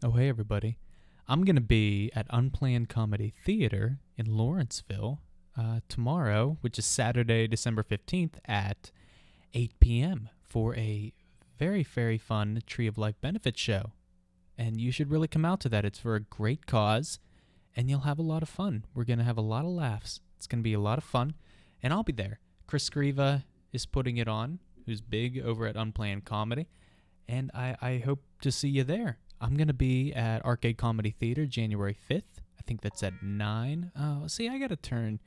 Oh, hey, everybody. I'm going to be at Unplanned Comedy Theater in Lawrenceville tomorrow, which is Saturday, December 15th at 8 p.m. for a very, very fun Tree of Life benefit show. And you should really come out to that. It's for a great cause, and you'll have a lot of fun. We're going to have a lot of laughs. It's going to be a lot of fun, and I'll be there. Chris Scriva is putting it on, who's big over at Unplanned Comedy, and I hope to see you there. I'm going to be at Arcade Comedy Theater January 5th. I think that's at 9. Oh, see, I got to turn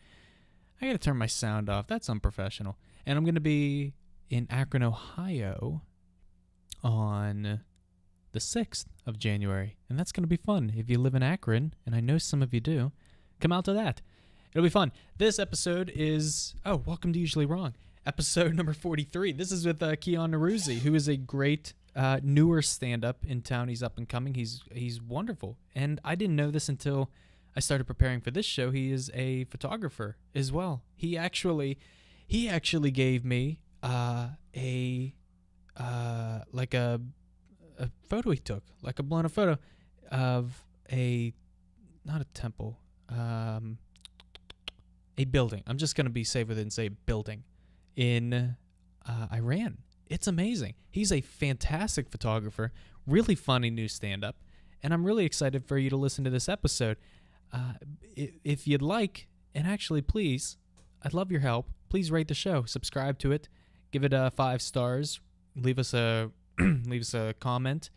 my sound off. That's unprofessional. And I'm going to be in Akron, Ohio on the 6th of January. And that's going to be fun. If you live in Akron, and I know some of you do, come out to that. It'll be fun. This episode is, welcome to Usually Wrong. Episode number 43. This is with Kian Nowrouzi, who is a great newer stand-up in town. He's up and coming. He's wonderful. And I didn't know this until I started preparing for this show. He is a photographer as well. He actually gave me a photo he took, like a blown up photo of not a temple, a building. I'm just going to be safe with it and say building in Iran. It's amazing. He's a fantastic photographer, really funny new stand-up, and I'm really excited for you to listen to this episode. If you'd like, and actually please, I'd love your help. Please rate the show, subscribe to it, give it 5 stars, leave us a comment.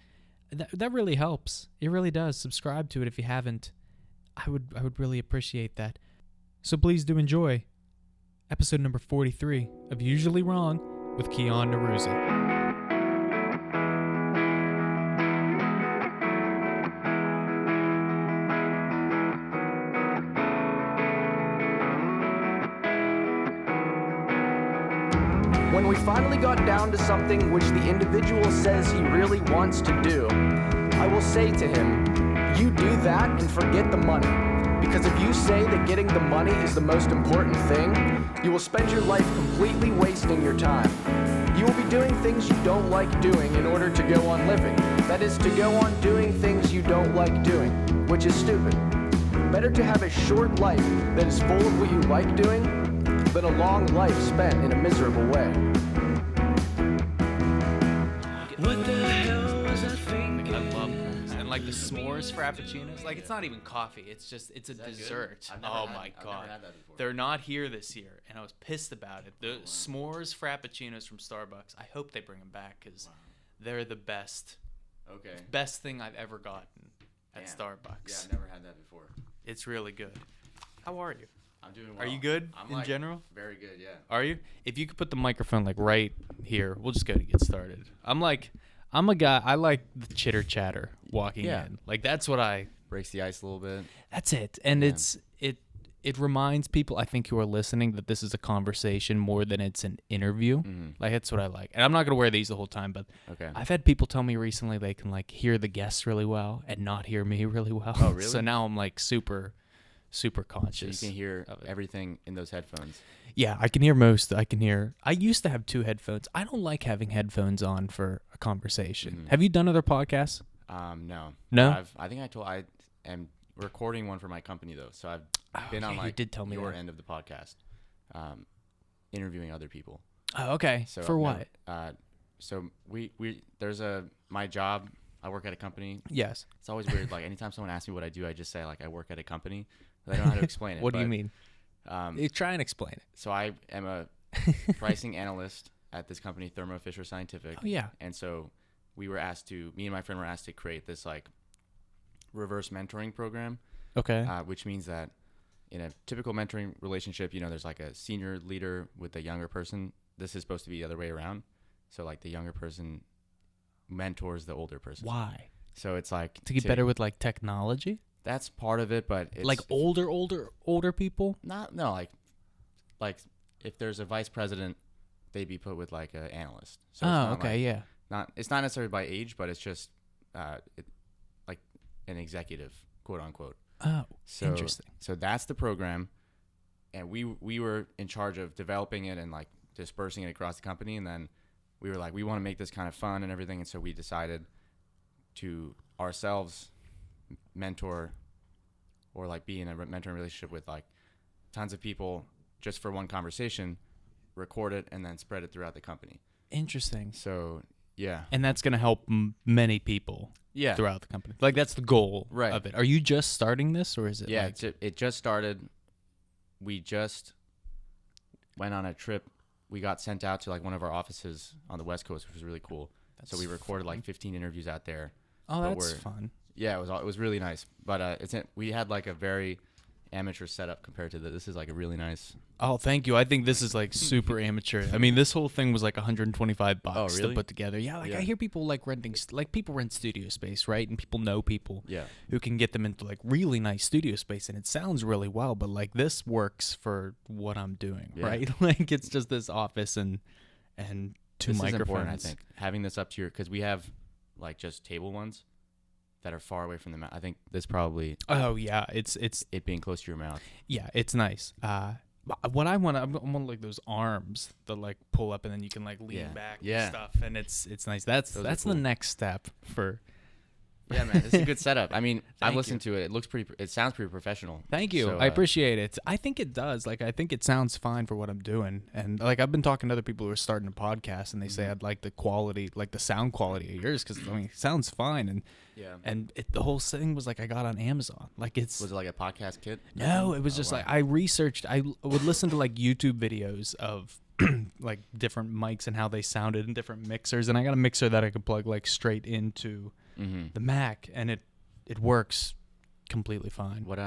That really helps. It really does. Subscribe to it if you haven't. I would really appreciate that. So please do enjoy episode number 43 of Usually Wrong with Kian Nowrouzi. When we finally got down to something which the individual says he really wants to do, I will say to him, you do that and forget the money. Because if you say that getting the money is the most important thing, you will spend your life completely wasting your time. You will be doing things you don't like doing in order to go on living. That is, to go on doing things you don't like doing, which is stupid. Better to have a short life that is full of what you like doing than a long life spent in a miserable way. What the hell was I thinking? I love those. And like the s'mores frappuccinos, like it's not even coffee. It's a dessert. Oh my god, they're not here this year, and I was pissed about it. The s'mores frappuccinos from Starbucks. I hope they bring them back because they're the best. Okay. Best thing I've ever gotten at Starbucks. Yeah, I've never had that before. It's really good. How are you? I'm doing well. Are you good I'm in general? Very good, yeah. Are you? If you could put the microphone like right here, we'll just go to get started. I'm a guy. I like the chitter chatter walking in. Like that's what I. Breaks the ice a little bit. That's it, and it reminds people, I think, who are listening that this is a conversation more than it's an interview. Mm-hmm. Like that's what I like, and I'm not gonna wear these the whole time, but Okay. I've had people tell me recently they can like hear the guests really well and not hear me really well. Oh, really? So now I'm like super So conscious. you can hear of it. everything in those headphones. Yeah, I can hear most. I used to have 2 headphones. I don't like having headphones on for a conversation. Mhm. Have you done other podcasts? No. No? I am recording one for my company though, so I've been on you like did tell me your that. end of the podcast, interviewing other people. Oh, okay. So For I've what? never- so there's my job. I work at a company. Yes. It's always weird. Like anytime someone asks me what I do, I just say like I work at a company. But I don't know how to explain it. What do you but, mean? You try and explain it. So I am a pricing analyst at this company, Thermo Fisher Scientific. Oh, yeah. And so me and my friend were asked to create this like reverse mentoring program, Okay. which means that in a typical mentoring relationship, there's like a senior leader with a younger person. This is supposed to be the other way around. So like the younger person mentors the older person. Why? So it's like To get better with like technology? That's part of it, but it's Like older people? like if there's a vice president, they'd be put with like an analyst. So Oh, okay, yeah. It's not necessarily by age, but it's just like an executive, quote unquote. Oh, So, interesting. So that's the program, and we were in charge of developing it and like dispersing it across the company, and then we were like, we want to make this kind of fun and everything, and so we decided to ourselves mentor or like be in a mentoring relationship with like tons of people just for one conversation, record it, and then spread it throughout the company. Interesting. So yeah, And that's going to help many people yeah, throughout the company. Like, that's the goal Right. of it. Are you just starting this, or is it yeah. like... It just started. We just went on a trip. We got sent out to like one of our offices on the West Coast, which was really cool. So we recorded like 15 interviews out there. Oh, but that's fun. Yeah, it was really nice. But we had like a very amateur setup compared to this is like a really nice. Oh, thank you. I think this is like super amateur. I mean, this whole thing was like $125 Oh, to really? put together. Yeah, like Yeah. I hear people like renting, like people rent studio space, right? And people know people Yeah. who can get them into like really nice studio space, and it sounds really well. But like this works for what I'm doing, Yeah. right? Like it's just this office and two This is microphones. important, I think. Having this up to your, because we have like just table ones that are far away from the mouth. I think this probably Oh yeah, it's it being close to your mouth. yeah, it's nice. What I want, I want like those arms that like pull up and then you can like lean Yeah. back Yeah. and stuff, and it's nice. That's Those are the cool. next step for. Yeah, man, it's a good setup. I mean, I've Thank listened to it. It looks pretty. It sounds pretty professional. Thank you. So, I appreciate it. I think it does. Like, I think it sounds fine for what I'm doing. And like, I've been talking to other people who are starting a podcast, and they say I'd like the quality, like the sound quality of yours, because I mean, it sounds fine. And Yeah. the whole thing was like I got on Amazon. Like it's Was it like a podcast kit? no, it was Oh, just wow. like I researched. I would listen to like YouTube videos of like different mics and how they sounded and different mixers, and I got a mixer that I could plug like straight into Mm-hmm. the Mac, and it works completely fine. What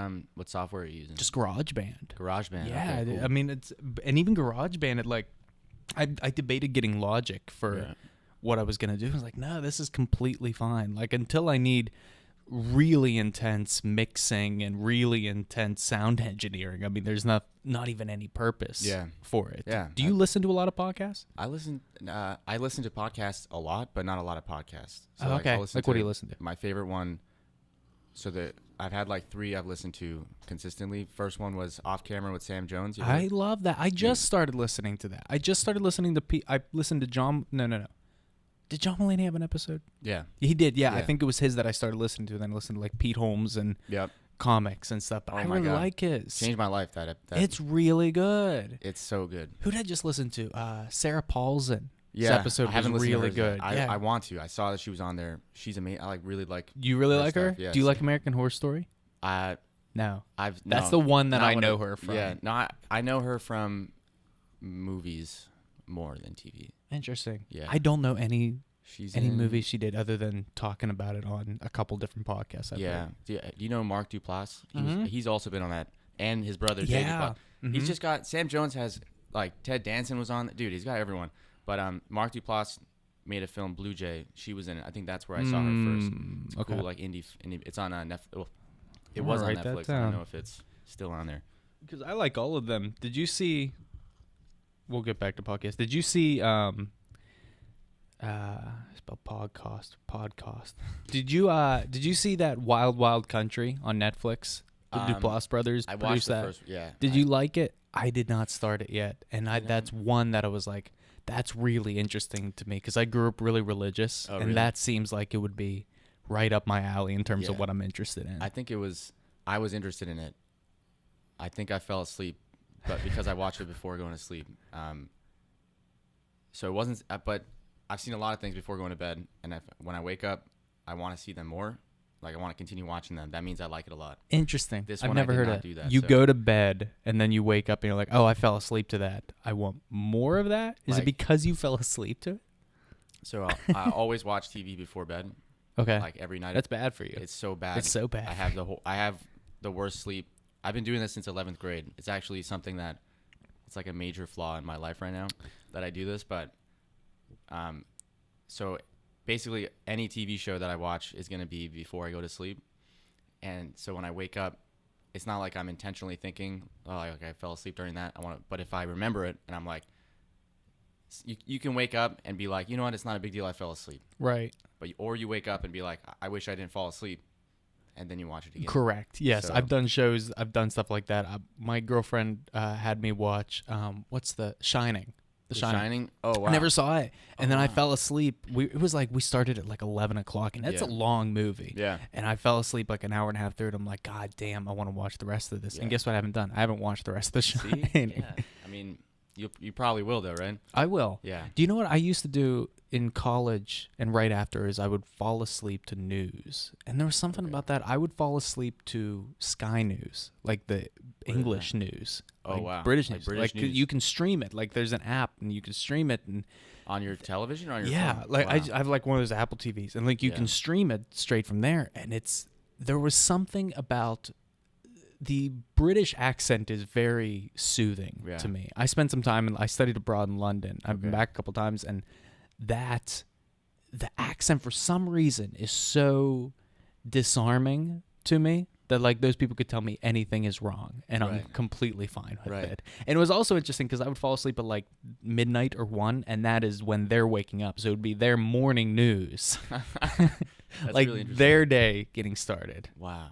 software are you using? Just GarageBand. GarageBand. Yeah, Okay, cool. I mean and even GarageBand. It like I debated getting Logic for Yeah. what I was gonna do. I was like, no, this is completely fine. Like until I need really intense mixing and really intense sound engineering. I mean, there's not even any purpose Yeah. for it. Yeah. Do you listen to a lot of podcasts? I listen to podcasts a lot, but not a lot of podcasts. Oh, okay. I'll listen Like, what do to you listen to? My favorite one. So I've had like 3 I've listened to consistently. First one was Off Camera with Sam Jones. You ever- I love that. I just started listening to that. I just started listening to I listened to John. No. Did John Mulaney have an episode? Yeah. He did. Yeah, I Yeah. think it was his that I started listening to. Then I listened to like Pete Holmes and Yep. comics and stuff. But Oh I my really God. like it. Changed my life. That It's really good. it's so good. Who did I just listen to? Sarah Paulson. Yeah. episode I haven't was listened to really hers yet. good. Yeah. I want to. I saw that she was on there. She's amazing. I really like. You really her like her? stuff, yes. Do you like American Horror Story? I No. I've That's no, the one that not I what know her from. Yeah. No, I know her from movies more than TV. Interesting. Yeah. I don't know any She's any in, movies she did other than talking about it on a couple different podcasts. I've Yeah. heard. Do you know Mark Duplass? Mhm. He's also been on that, and his brother Jay Yeah. Duplass. He's Mhm. just got Sam Jones has like Ted Danson was on. Dude, he's got everyone. But Mark Duplass made a film Blue Jay. She was in it. I think that's where I saw her first. It's okay. cool, like indie. It's on Netflix. Well, it I'm was gonna on write that Netflix. I don't down. know if it's still on there. Because I like all of them. Did you see? We'll get back to podcast. Did you see? Spell podcast. Did you see that Wild Wild Country on Netflix? The Duplass brothers I watched produced the that. first. Yeah. Did you like it? I did not start it yet, and that's one that I was like, that's really interesting to me because I grew up really religious, Oh, and really? that seems like it would be right up my alley in terms of Yeah. what I'm interested in. I think it was. I was interested in it. I think I fell asleep, but because I watched it before going to sleep. So it wasn't. But I've seen a lot of things before going to bed, and when I wake up, I want to see them more. Like I want to continue watching them. That means I like it a lot. Interesting. This I've one I never did heard not of do that, You so- go to bed and then you wake up and you're like, oh, I fell asleep to that. I want more of that. Is it Like- because you fell asleep to it? So I always watch TV before bed, Okay, like every night. that's bad for you. It's so bad. It's so bad. I have the worst sleep. I've been doing this since 11th grade. It's actually something that it's like a major flaw in my life right now that I do this. But so basically any TV show that I watch is going to be before I go to sleep. And so when I wake up, it's not like I'm intentionally thinking, oh, like I fell asleep during that. But if I remember it and I'm like, you can wake up and be like, you know what, it's not a big deal. I fell asleep. Right. Or you wake up and be like, I wish I didn't fall asleep. And then you watch it again. Correct. Yes, So- I've done shows. I've done stuff like that. My girlfriend had me watch. What's the Shining? The The Shining. Shining. Oh wow. I never saw it, and then I wow. fell asleep. It was like we started at like 11 o'clock, and that's a Yeah. long movie. Yeah. And I fell asleep like an hour and a half through it. I'm like, God damn, I want to watch the rest of this. Yeah. And guess what? I haven't done. I haven't watched the rest of the See? Shining. Yeah. I mean, you probably will though, right? I will. Yeah. Do you know what I used to do in college and right after is I would fall asleep to news. And there was something about that. I would fall asleep to Sky News, like the English news. Oh, like wow. British Like news. British like news. you can stream it. Like there's an app and you can stream it and On your television or on your yeah, phone? like Wow. I have like one of those Apple TVs and like you Yeah. can stream it straight from there and there was something about the British accent is very soothing Yeah. to me. I spent some time and I studied abroad in London. I've been Okay. back a couple times and the accent for some reason is so disarming to me that like those people could tell me anything is wrong and I'm Right. completely fine with Right. it. And it was also interesting because I would fall asleep at like midnight or 1 and that is when they're waking up. So it would be their morning news. That's like really interesting. their day getting started. Wow.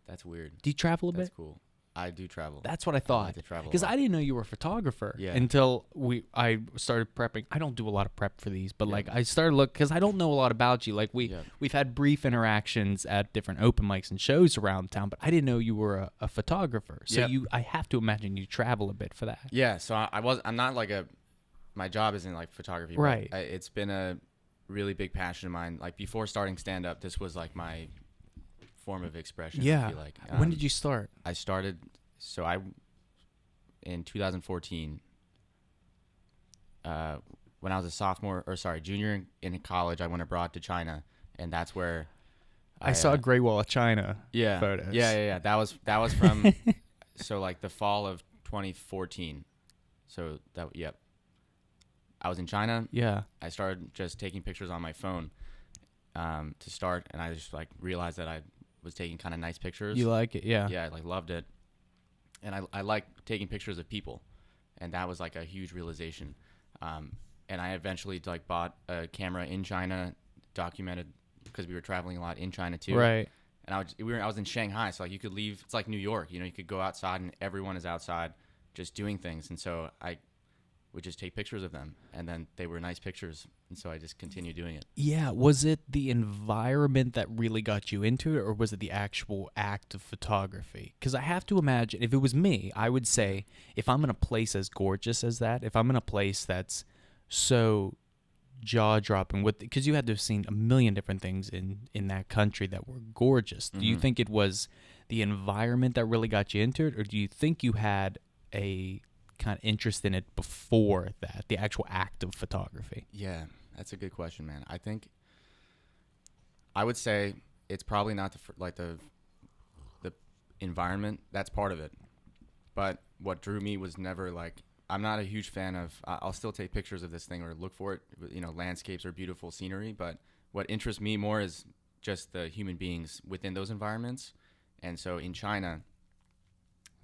That's weird. Do you travel a That's bit? cool. I do travel. That's what I I thought. like to travel a Because lot. I didn't know you were a photographer Yeah. until I started prepping. I don't do a lot of prep for these, but Yeah. like I started look because I don't know a lot about you. Like Yeah. we've had brief interactions at different open mics and shows around town, but I didn't know you were a photographer. So Yep. I have to imagine you travel a bit for that. Yeah, so I'm not like my job isn't like photography. but Right. It's been a really big passion of mine. Like before starting stand up, this was like my form of expression. I Yeah. feel like. When did you start? I started, in 2014, when I was a junior in college, I went abroad to China, and that's where I saw Great Wall of China yeah, photos. Yeah. That was from so like the fall of 2014. So yep. I was in China. Yeah. I started just taking pictures on my phone to start, and I just like realized that I was taking kind of nice pictures. You like it? Yeah. Yeah, I like loved it, and I like taking pictures of people, and that was like a huge realization. And I eventually like bought a camera in China, documented because we were traveling a lot in China too. Right. And I was in Shanghai, so like you could leave. It's like New York, you could go outside and everyone is outside just doing things, and so I would just take pictures of them, and then they were nice pictures, and so I just continued doing it. Yeah, was it the environment that really got you into it, or was it the actual act of photography? Because I have to imagine, if it was me, I would say, if I'm in a place as gorgeous as that, if I'm in a place that's so jaw-dropping, because you had to have seen a million different things in that country that were gorgeous. Do you think it was the environment that really got you into it, or do you think you had a kind of interest in it before that, the actual act of photography? Yeah, that's a good question, man. I would say it's probably not the environment. That's part of it, but what drew me was never like, I'm not a huge fan of, I'll still take pictures of this thing or look for it, landscapes or beautiful scenery, but what interests me more is just the human beings within those environments. And so in China,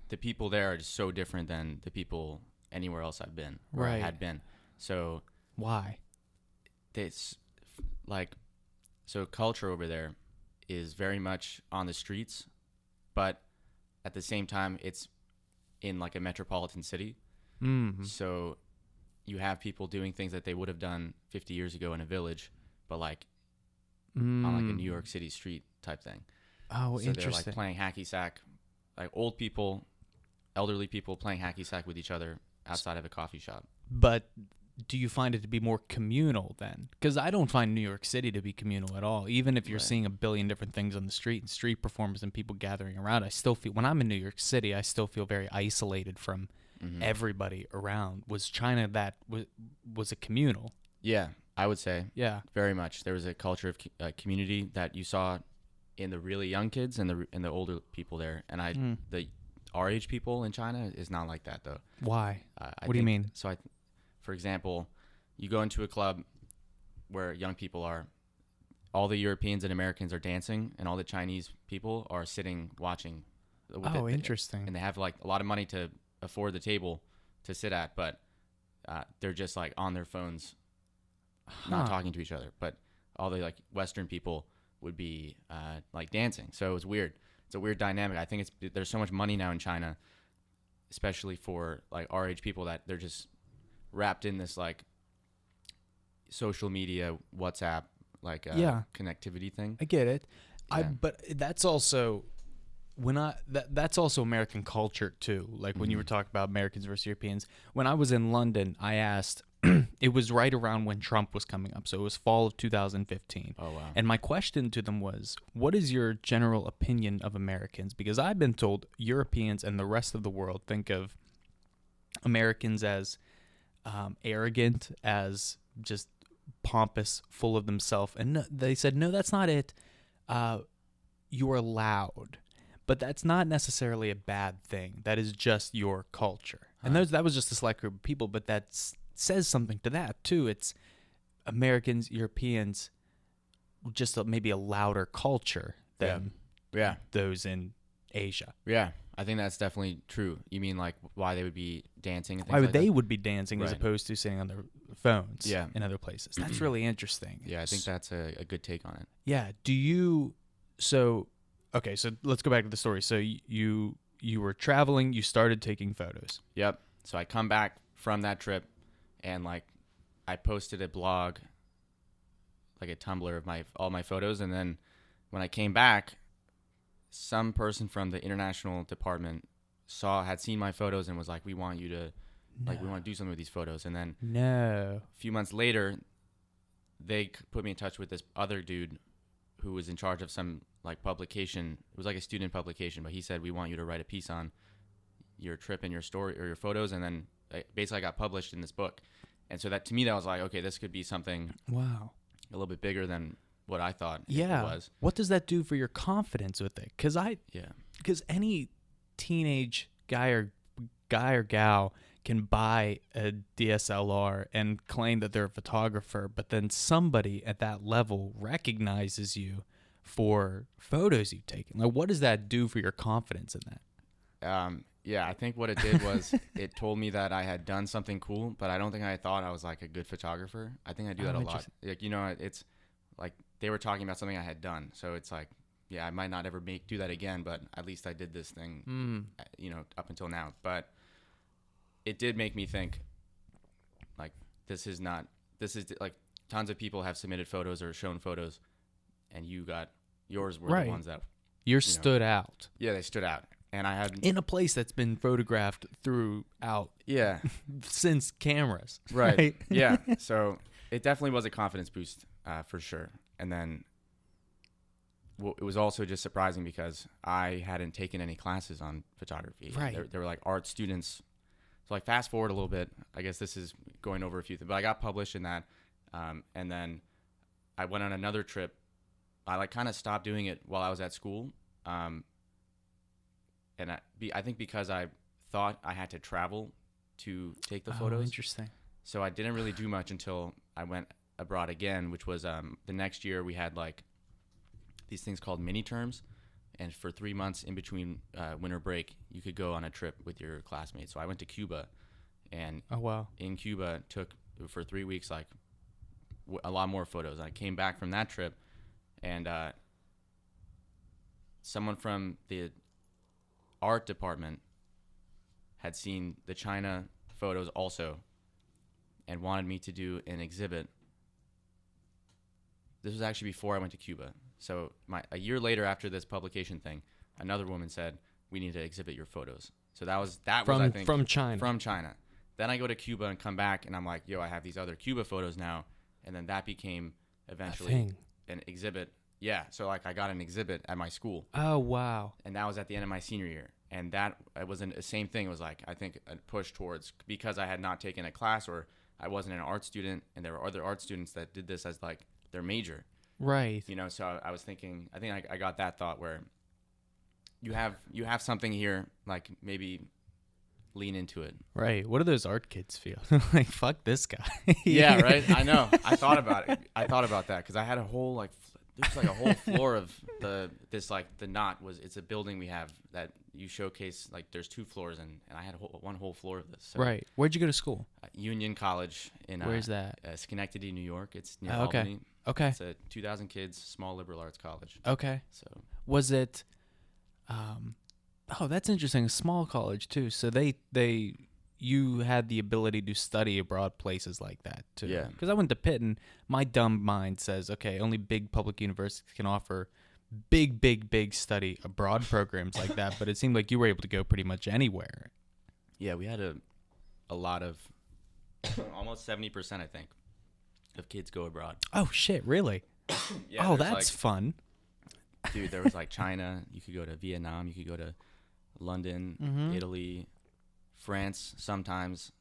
the people there are just so different than the people anywhere else I've been or I Right. had been. So Why? it's like, so culture over there is very much on the streets, but at the same time it's in like a metropolitan city. Mm-hmm. So you have people doing things that they would have done 50 years ago in a village, but like on like a New York City street type thing. Oh, So they're interesting. like playing hacky sack, like elderly people playing hacky sack with each other outside of a coffee shop. But do you find it to be more communal then? Because I don't find New York City to be communal at all. Even if you're Right. seeing a billion different things on the street and street performers and people gathering around, I still feel, when I'm in New York City, I still feel very isolated from everybody around. Was China that was a communal? Yeah, I would say Yeah. very much. There was a culture of community that you saw in the really young kids and the older people there. And our age people in China is not like that though. Why? I What do you think- mean? So for example, you go into a club where young people are, all the Europeans and Americans are dancing, and all the Chinese people are sitting watching. Oh, interesting. And they have like a lot of money to afford the table to sit at, but they're just like on their phones, not talking to each other. But all the like Western people would be like dancing. So it's weird. It's a weird dynamic. I think there's so much money now in China, especially for like our age people, that they're just wrapped in this like social media, WhatsApp, like connectivity thing. I get it. Yeah. But that's also that's also American culture too. Like when you were talking about Americans versus Europeans. When I was in London, I asked. It was right around when Trump was coming up, so it was fall of 2015. Oh wow! And my question to them was, "What is your general opinion of Americans?" Because I've been told Europeans and the rest of the world think of Americans as arrogant, as just pompous, full of themselves. And they said, "No, that's not it. You are loud." But that's not necessarily a bad thing. That is just your culture. And that was just a select group of people, but that says something to that, too. It's Americans, Europeans, just maybe a louder culture than those in Asia. Yeah, I think that's definitely true. You mean like why they would be dancing and things Why like they that? would be dancing as opposed to sitting on their phones in other places. That's really interesting. Yeah, I think that's a good take on it. Yeah. Okay, so let's go back to the story. So you were traveling, you started taking photos. Yep. So I come back from that trip, and like I posted a blog, like a Tumblr of all my photos, and then when I came back, some person from the international department had seen my photos and was like, "We want you to, we want to do something with these photos." And then a few months later, they put me in touch with this other dude who was in charge of some like publication. It was like a student publication, but he said, "We want you to write a piece on your trip and your story or your photos." And then basically I got published in this book. And so that to me, that was like, okay, this could be something a little bit bigger than what I thought it was. What does that do for your confidence with it? Because any teenage guy or gal can buy a DSLR and claim that they're a photographer, but then somebody at that level recognizes you for photos you've taken. Like, what does that do for your confidence in that? I think what it did was it told me that I had done something cool, but I don't think I thought I was like a good photographer. I think I do that a lot. Like, it's like they were talking about something I had done. So it's like, yeah, I might not ever do that again, but at least I did this thing, up until now. But it did make me think, like, this is like tons of people have submitted photos or shown photos, and yours were the ones that stood out. Yeah, they stood out. And I had in a place that's been photographed throughout since cameras. Right. Yeah. So it definitely was a confidence boost for sure. And then it was also just surprising because I hadn't taken any classes on photography. Right. They were like art students. So like fast forward a little bit, I guess this is going over a few things, but I got published in that. And then I went on another trip. I like kind of stopped doing it while I was at school. And I think because I thought I had to travel to take the photos. Interesting. So I didn't really do much until I went abroad again, which was the next year we had like these things called mini terms. And for 3 months in between winter break, you could go on a trip with your classmates. So I went to Cuba, and in Cuba took for 3 weeks like a lot more photos. I came back from that trip, and someone from the art department had seen the China photos also and wanted me to do an exhibit. This was actually before I went to Cuba. So a year later after this publication thing, another woman said, "We need to exhibit your photos." So that was I think from China. From China. Then I go to Cuba and come back and I'm like, "Yo, I have these other Cuba photos now." And then that became eventually an exhibit. Yeah, so like I got an exhibit at my school. Oh, wow. And that was at the end of my senior year. And that was the same thing. It was like, I think, a push towards, because I had not taken a class or I wasn't an art student, and there were other art students that did this as like their major. Right. So I was thinking, I think I got that thought where you have something here, like maybe lean into it. Right. What do those art kids feel? Like, fuck this guy. Yeah, right? I know. I thought about it. I thought about that because I had a whole like, there's like a whole floor of the knot it's a building we have that you showcase, like there's 2 floors and I had one whole floor of this. So, right. Where'd you go to school? Union College in Where's that? Schenectady, New York. It's near Albany. Okay. It's a 2,000 kids, small liberal arts college. Okay. So was it? Oh, that's interesting. A small college too. So they you had the ability to study abroad places like that too. Yeah. Because I went to Pitt, and my dumb mind says, okay, only big public universities can offer big study abroad programs like that. But it seemed like you were able to go pretty much anywhere. Yeah, we had a lot of, almost 70%, I think, of kids go abroad. Oh shit! Really? Yeah, Oh, there's, that's fun. dude, there was like China. You could go to Vietnam. You could go to London, Italy, France. Sometimes,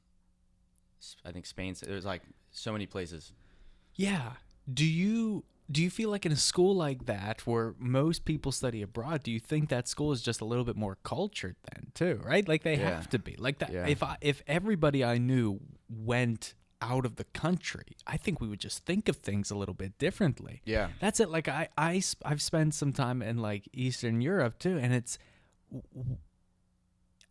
I think Spain. There's like so many places. Yeah. Do you feel like in a school like that where most people study abroad, do you think that school is just a little bit more cultured then too, right? Like they Yeah. have to be. Like that Yeah. if everybody I knew went out of the country, I think we would just think of things a little bit differently. Yeah. That's it. Like I've spent some time in like Eastern Europe too, and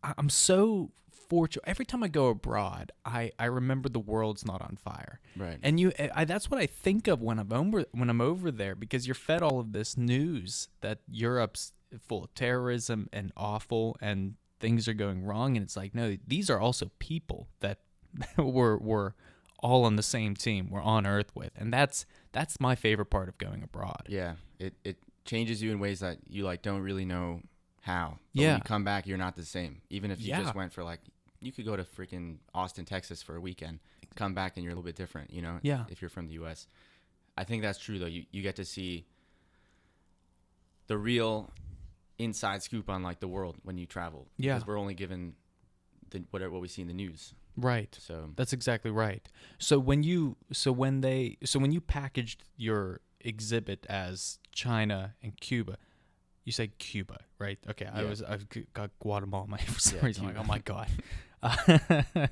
I'm so fortunate. Every time I go abroad, I remember the world's not on fire. Right. And that's what I think of when I'm over there, because you're fed all of this news that Europe's full of terrorism and awful and things are going wrong, and it's like, no, these are also people that we're all on the same team. We're on Earth with, and that's my favorite part of going abroad. Yeah. It changes you in ways that you like don't really know how. But Yeah. When you come back, you're not the same. Even if you Yeah. just went for like, you could go to freaking Austin, Texas for a weekend, come back and you're a little bit different, you know? Yeah. If you're from the U.S. I think that's true, though. You get to see the real inside scoop on like the world when you travel. Yeah. Because we're only given what we see in the news. Right. So That's exactly right. So when you packaged your exhibit as China and Cuba, you said Cuba, right? Okay, Yeah. I've got Guatemala in my for some Yeah, reason. I'm like, Cuba. oh my god.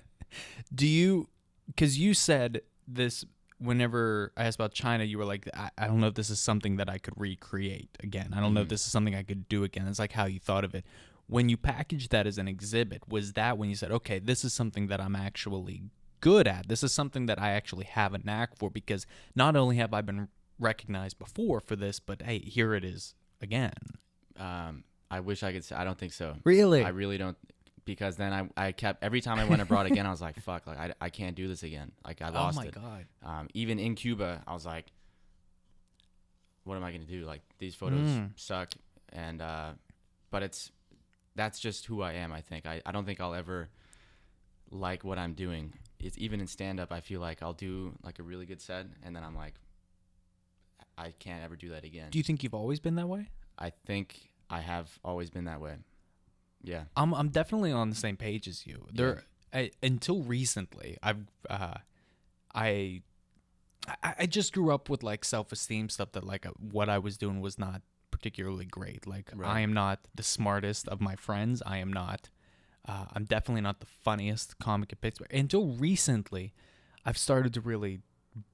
Because you said this whenever I asked about China, you were like, I don't know if this is something that I could recreate again. I don't know if this is something I could do again. It's like how you thought of it. When you packaged that as an exhibit, was that when you said, okay, this is something that I'm actually good at? This is something that I actually have a knack for, because not only have I been recognized before for this, but hey, here it is again. I wish I could say, I don't think so. Really? I really don't, because then I kept, every time I went abroad again, I was like, fuck, like I can't do this again. Like I lost it. Oh my god. Even in Cuba, I was like, what am I going to do? Like these photos suck. And, but that's just who I am. I think I don't think I'll ever like what I'm doing. It's even in stand up. I feel like I'll do like a really good set. And then I'm like, I can't ever do that again. Do you think you've always been that way? I think I have always been that way. Yeah. I'm definitely on the same page as you. Until recently, I just grew up with like self-esteem stuff that like what I was doing was not particularly great. Like Right. I am not the smartest of my friends. I am not. I'm definitely not the funniest comic in Pittsburgh. Until recently, I've started to really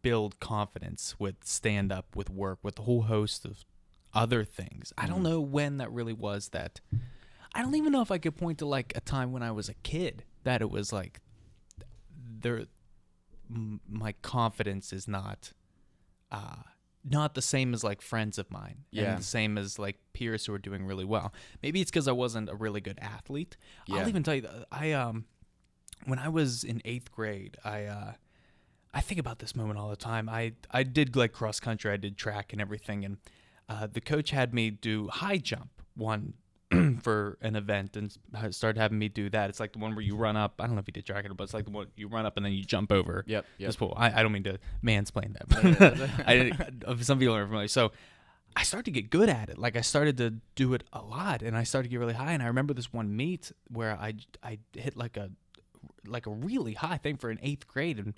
build confidence with stand-up, with work, with a whole host of other things. I don't know when that really was. That I don't even know if I could point to like a time when I was a kid that it was like my confidence is not the same as like friends of mine, Yeah. and the same as like peers who are doing really well. Maybe it's because I wasn't a really good athlete. Yeah. I'll even tell you that when I was in 8th grade, I think about this moment all the time. I did like cross country, I did track and everything, and the coach had me do high jump one for an event, and started having me do that. It's like the one where you run up. I don't know if you did track it, but it's like the one you run up and then you jump over. Yep. This pool. I don't mean to mansplain that, but some people are familiar. So I started to get good at it. Like I started to do it a lot, and I started to get really high. And I remember this one meet where I hit like a really high thing for an 8th grade, and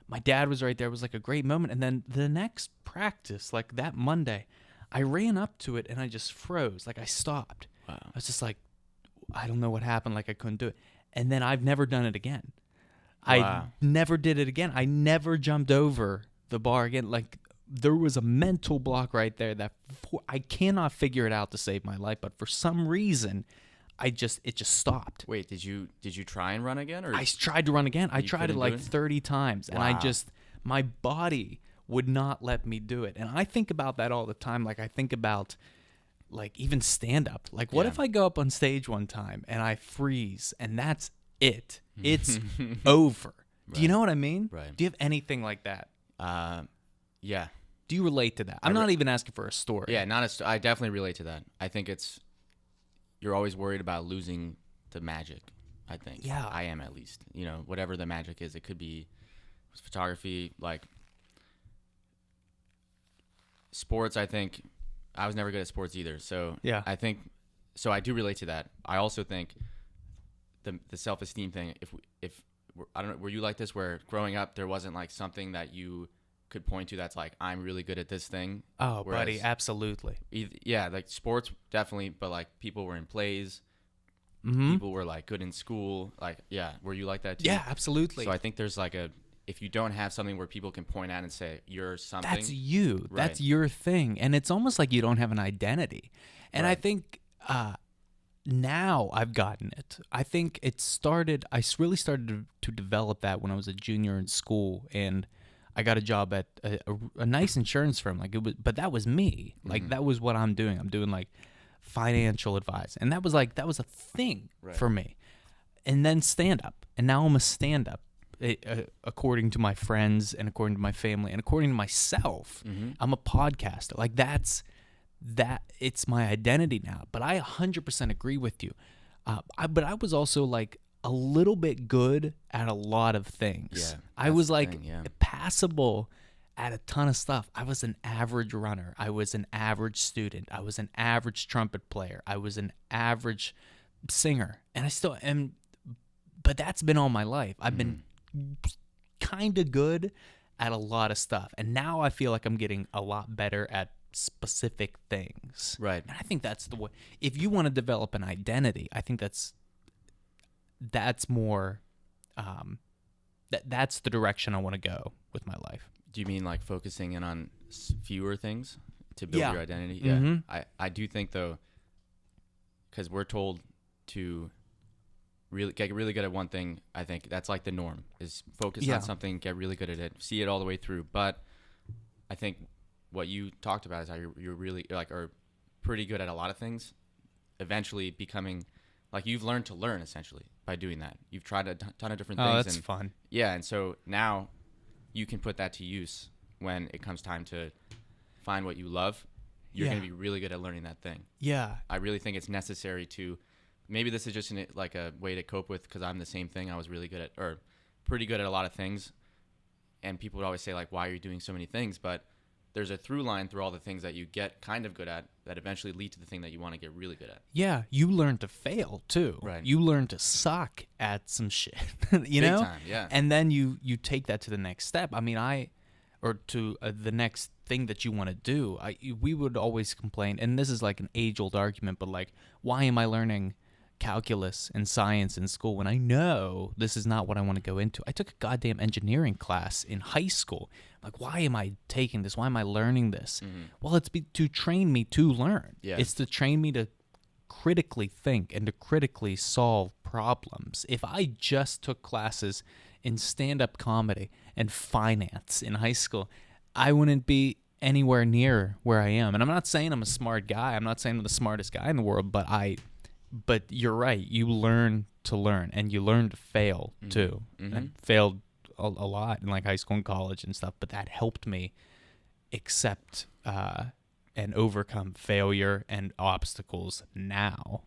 my dad was right there. It was like a great moment. And then the next practice, like that Monday, I ran up to it and I just froze. Like I stopped. Wow. I was just like, I don't know what happened. Like I couldn't do it. And then I've never done it again. I Wow. never did it again. I never jumped over the bar again. Like there was a mental block right there that I cannot figure it out to save my life. But for some reason, it just stopped. Wait, did you try and run again, or I tried to run again. I You tried it couldn't do like it? 30 times, and Wow. my body would not let me do it. And I think about that all the time. Like I think about like even stand up. Like what Yeah. if I go up on stage one time and I freeze, and that's it. It's over. Do you Right. know what I mean? Right. Do you have anything like that? Yeah. Do you relate to that? I'm not even asking for a story. Yeah, I definitely relate to that. I think you're always worried about losing the magic, I think. Yeah. I am, at least. You know, whatever the magic is. It could be photography, like sports. I think I was never good at sports either. So Yeah. I do relate to that. I also think the self-esteem thing, if I don't know, were you like this, where growing up there wasn't like something that you could point to that's like, I'm really good at this thing? Oh, Whereas buddy, absolutely. yeah, like sports definitely, but like people were in plays, Mm-hmm. people were like good in school, like, yeah, were you like that too? Yeah, absolutely. So I think there's like if you don't have something where people can point at and say you're something, That's you. Right. That's your thing. And it's almost like you don't have an identity. And I Right. think now I've gotten it. I think I really started to develop that when I was a junior in school, and I got a job at a nice insurance firm. But that was me. Like, that was what I'm doing. I'm doing like financial advice. And that was a thing Right. for me. And then stand up. And now I'm a stand up. According to my friends and according to my family and according to myself, I'm a podcaster. Like, it's my identity now. But I 100% agree with you. But I was also like a little bit good at a lot of things. Yeah, I that's was the like thing, yeah. passable at a ton of stuff. I was an average runner. I was an average student. I was an average trumpet player. I was an average singer. And I still am. But that's been all my life. I've been kind of good at a lot of stuff. And now I feel like I'm getting a lot better at specific things. Right. And I think that's the way. If you want to develop an identity, I think that's more that's the direction I want to go with my life. Do you mean like focusing in on fewer things to build Yeah. your identity? Mhm. Yeah. I do think, though, because we're told to really get really good at one thing. I think that's like the norm, is focus Yeah. on something, get really good at it, see it all the way through. But I think what you talked about is how you're really like are pretty good at a lot of things, eventually becoming like you've learned to learn essentially by doing that. You've tried a ton of different things. Oh, that's and fun. yeah, and so now you can put that to use when it comes time to find what you love. You're Yeah. going to be really good at learning that thing. Yeah. I really think it's necessary to, maybe this is just like a way to cope with, because I'm the same thing. I was really good at, or pretty good at a lot of things. And people would always say, like, why are you doing so many things? But there's a through line through all the things that you get kind of good at that eventually lead to the thing that you want to get really good at. Yeah, you learn to fail too. Right. You learn to suck at some shit. you Big know? time, yeah. And then you take that to the next step. I mean, or to the next thing that you want to do. We would always complain, and this is like an age-old argument, but like, why am I learning calculus and science in school when I know this is not what I want to go into? I took a goddamn engineering class in high school. Like, why am I taking this? Why am I learning this? Well, it's to train me to learn. Yeah. It's to train me to critically think and to critically solve problems. If I just took classes in stand-up comedy and finance in high school, I wouldn't be anywhere near where I am. And I'm not saying I'm a smart guy. I'm not saying I'm the smartest guy in the world, but you're right. You learn to learn, and you learn to fail too. I failed a lot in like high school and college and stuff, but that helped me accept and overcome failure and obstacles now.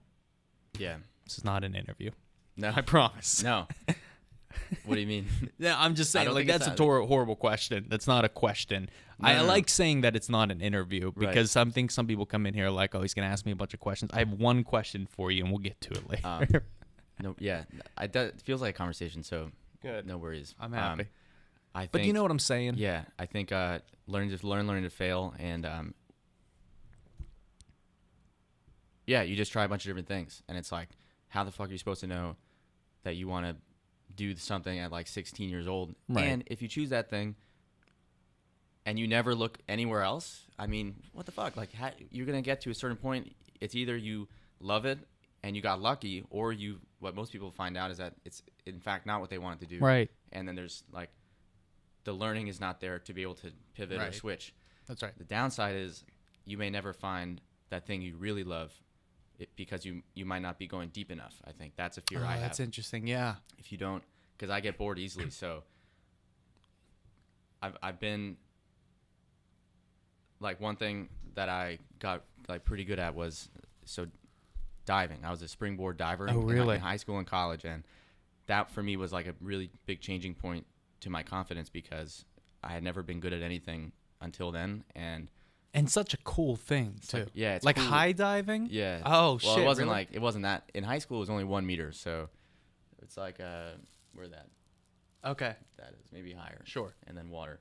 Yeah. This is not an interview. No. I promise. No. What do you mean? Yeah, I'm just I saying, don't like, think it's that's a horrible question. That's not a question. I no. like saying that it's not an interview Right. because some people come in here like, oh, he's going to ask me a bunch of questions. I have one question for you, and we'll get to it later. No, yeah. It feels like a conversation, so Good. no worries. I'm happy. I think, But you know what I'm saying? Yeah, I think learning to fail, and yeah, you just try a bunch of different things, and it's like, how the fuck are you supposed to know that you want to do something at like 16 years old? Right. And if you choose that thing and you never look anywhere else, I mean, what the fuck? Like, you're gonna get to a certain point. It's either you love it and you got lucky, or what most people find out is that it's in fact not what they wanted to do. Right. And then there's like, the learning is not there to be able to pivot or Right. switch. That's right. The downside is you may never find that thing you really love because you might not be going deep enough. I think that's a fear I have. That's interesting. Yeah. If you don't, because I get bored easily. So I've been like, one thing that I got like pretty good at was diving. I was a springboard diver in high school and college, and that for me was like a really big changing point to my confidence, because I had never been good at anything until then, and such a cool thing too. Yeah, it's like cool. high diving. Yeah. Oh well, shit! It wasn't that in high school. It was only 1 meter, so it's like where that is maybe higher. Sure. And then water,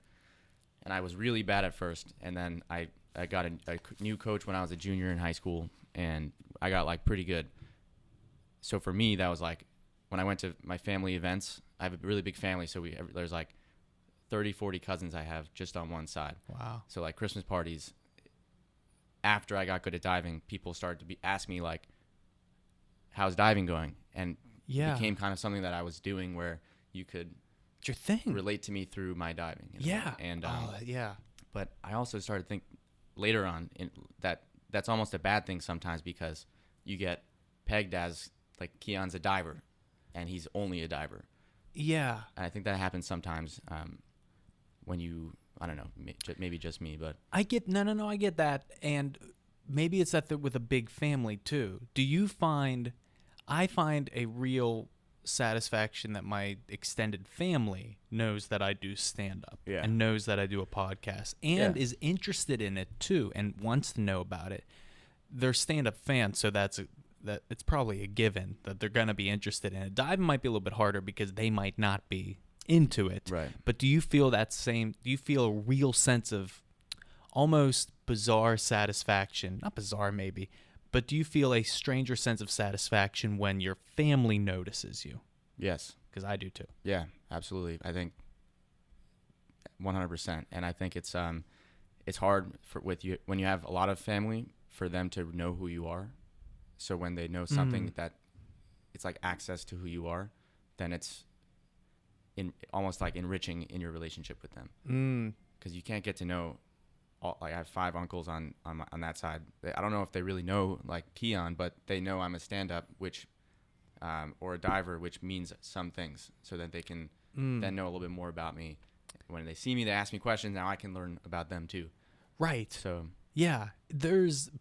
and I was really bad at first, and then I got a new coach when I was a junior in high school, and I got like pretty good. So for me, that was like when I went to my family events. I have a really big family, so there's like 30, 40 cousins I have just on one side. Wow. So like Christmas parties, after I got good at diving, people started to ask me like, how's diving going? And it became kind of something that I was doing where you could it's your thing. relate to me through my diving. Yeah. And yeah. but I also started to think later on that's almost a bad thing sometimes, because you get pegged as like Kian's a diver and he's only a diver. Yeah. And I think that happens sometimes when you, I don't know, maybe just me, but I get I get that, and maybe it's that with a big family too. Do you find? I find a real satisfaction that my extended family knows that I do stand up and knows that I do a podcast and is interested in it too and wants to know about it. They're stand up fans, so that it's probably a given that they're gonna be interested in it. Diving might be a little bit harder because they might not be into it. Right. But do you feel that same? Do you feel a real sense of almost bizarre satisfaction? Not bizarre, maybe, but do you feel a stranger sense of satisfaction when your family notices you? Yes. Because I do too. Yeah, absolutely. I think 100%. And I think it's hard with you when you have a lot of family for them to know who you are. So when they know something that it's like access to who you are, then it's almost like enriching in your relationship with them. Because you can't get to know like I have 5 uncles on that side. I don't know if they really know like Kian, but they know I'm a stand-up, which or a diver, which means some things, so that they can then know a little bit more about me. When they see me, they ask me questions. Now I can learn about them too. Right. So yeah, there's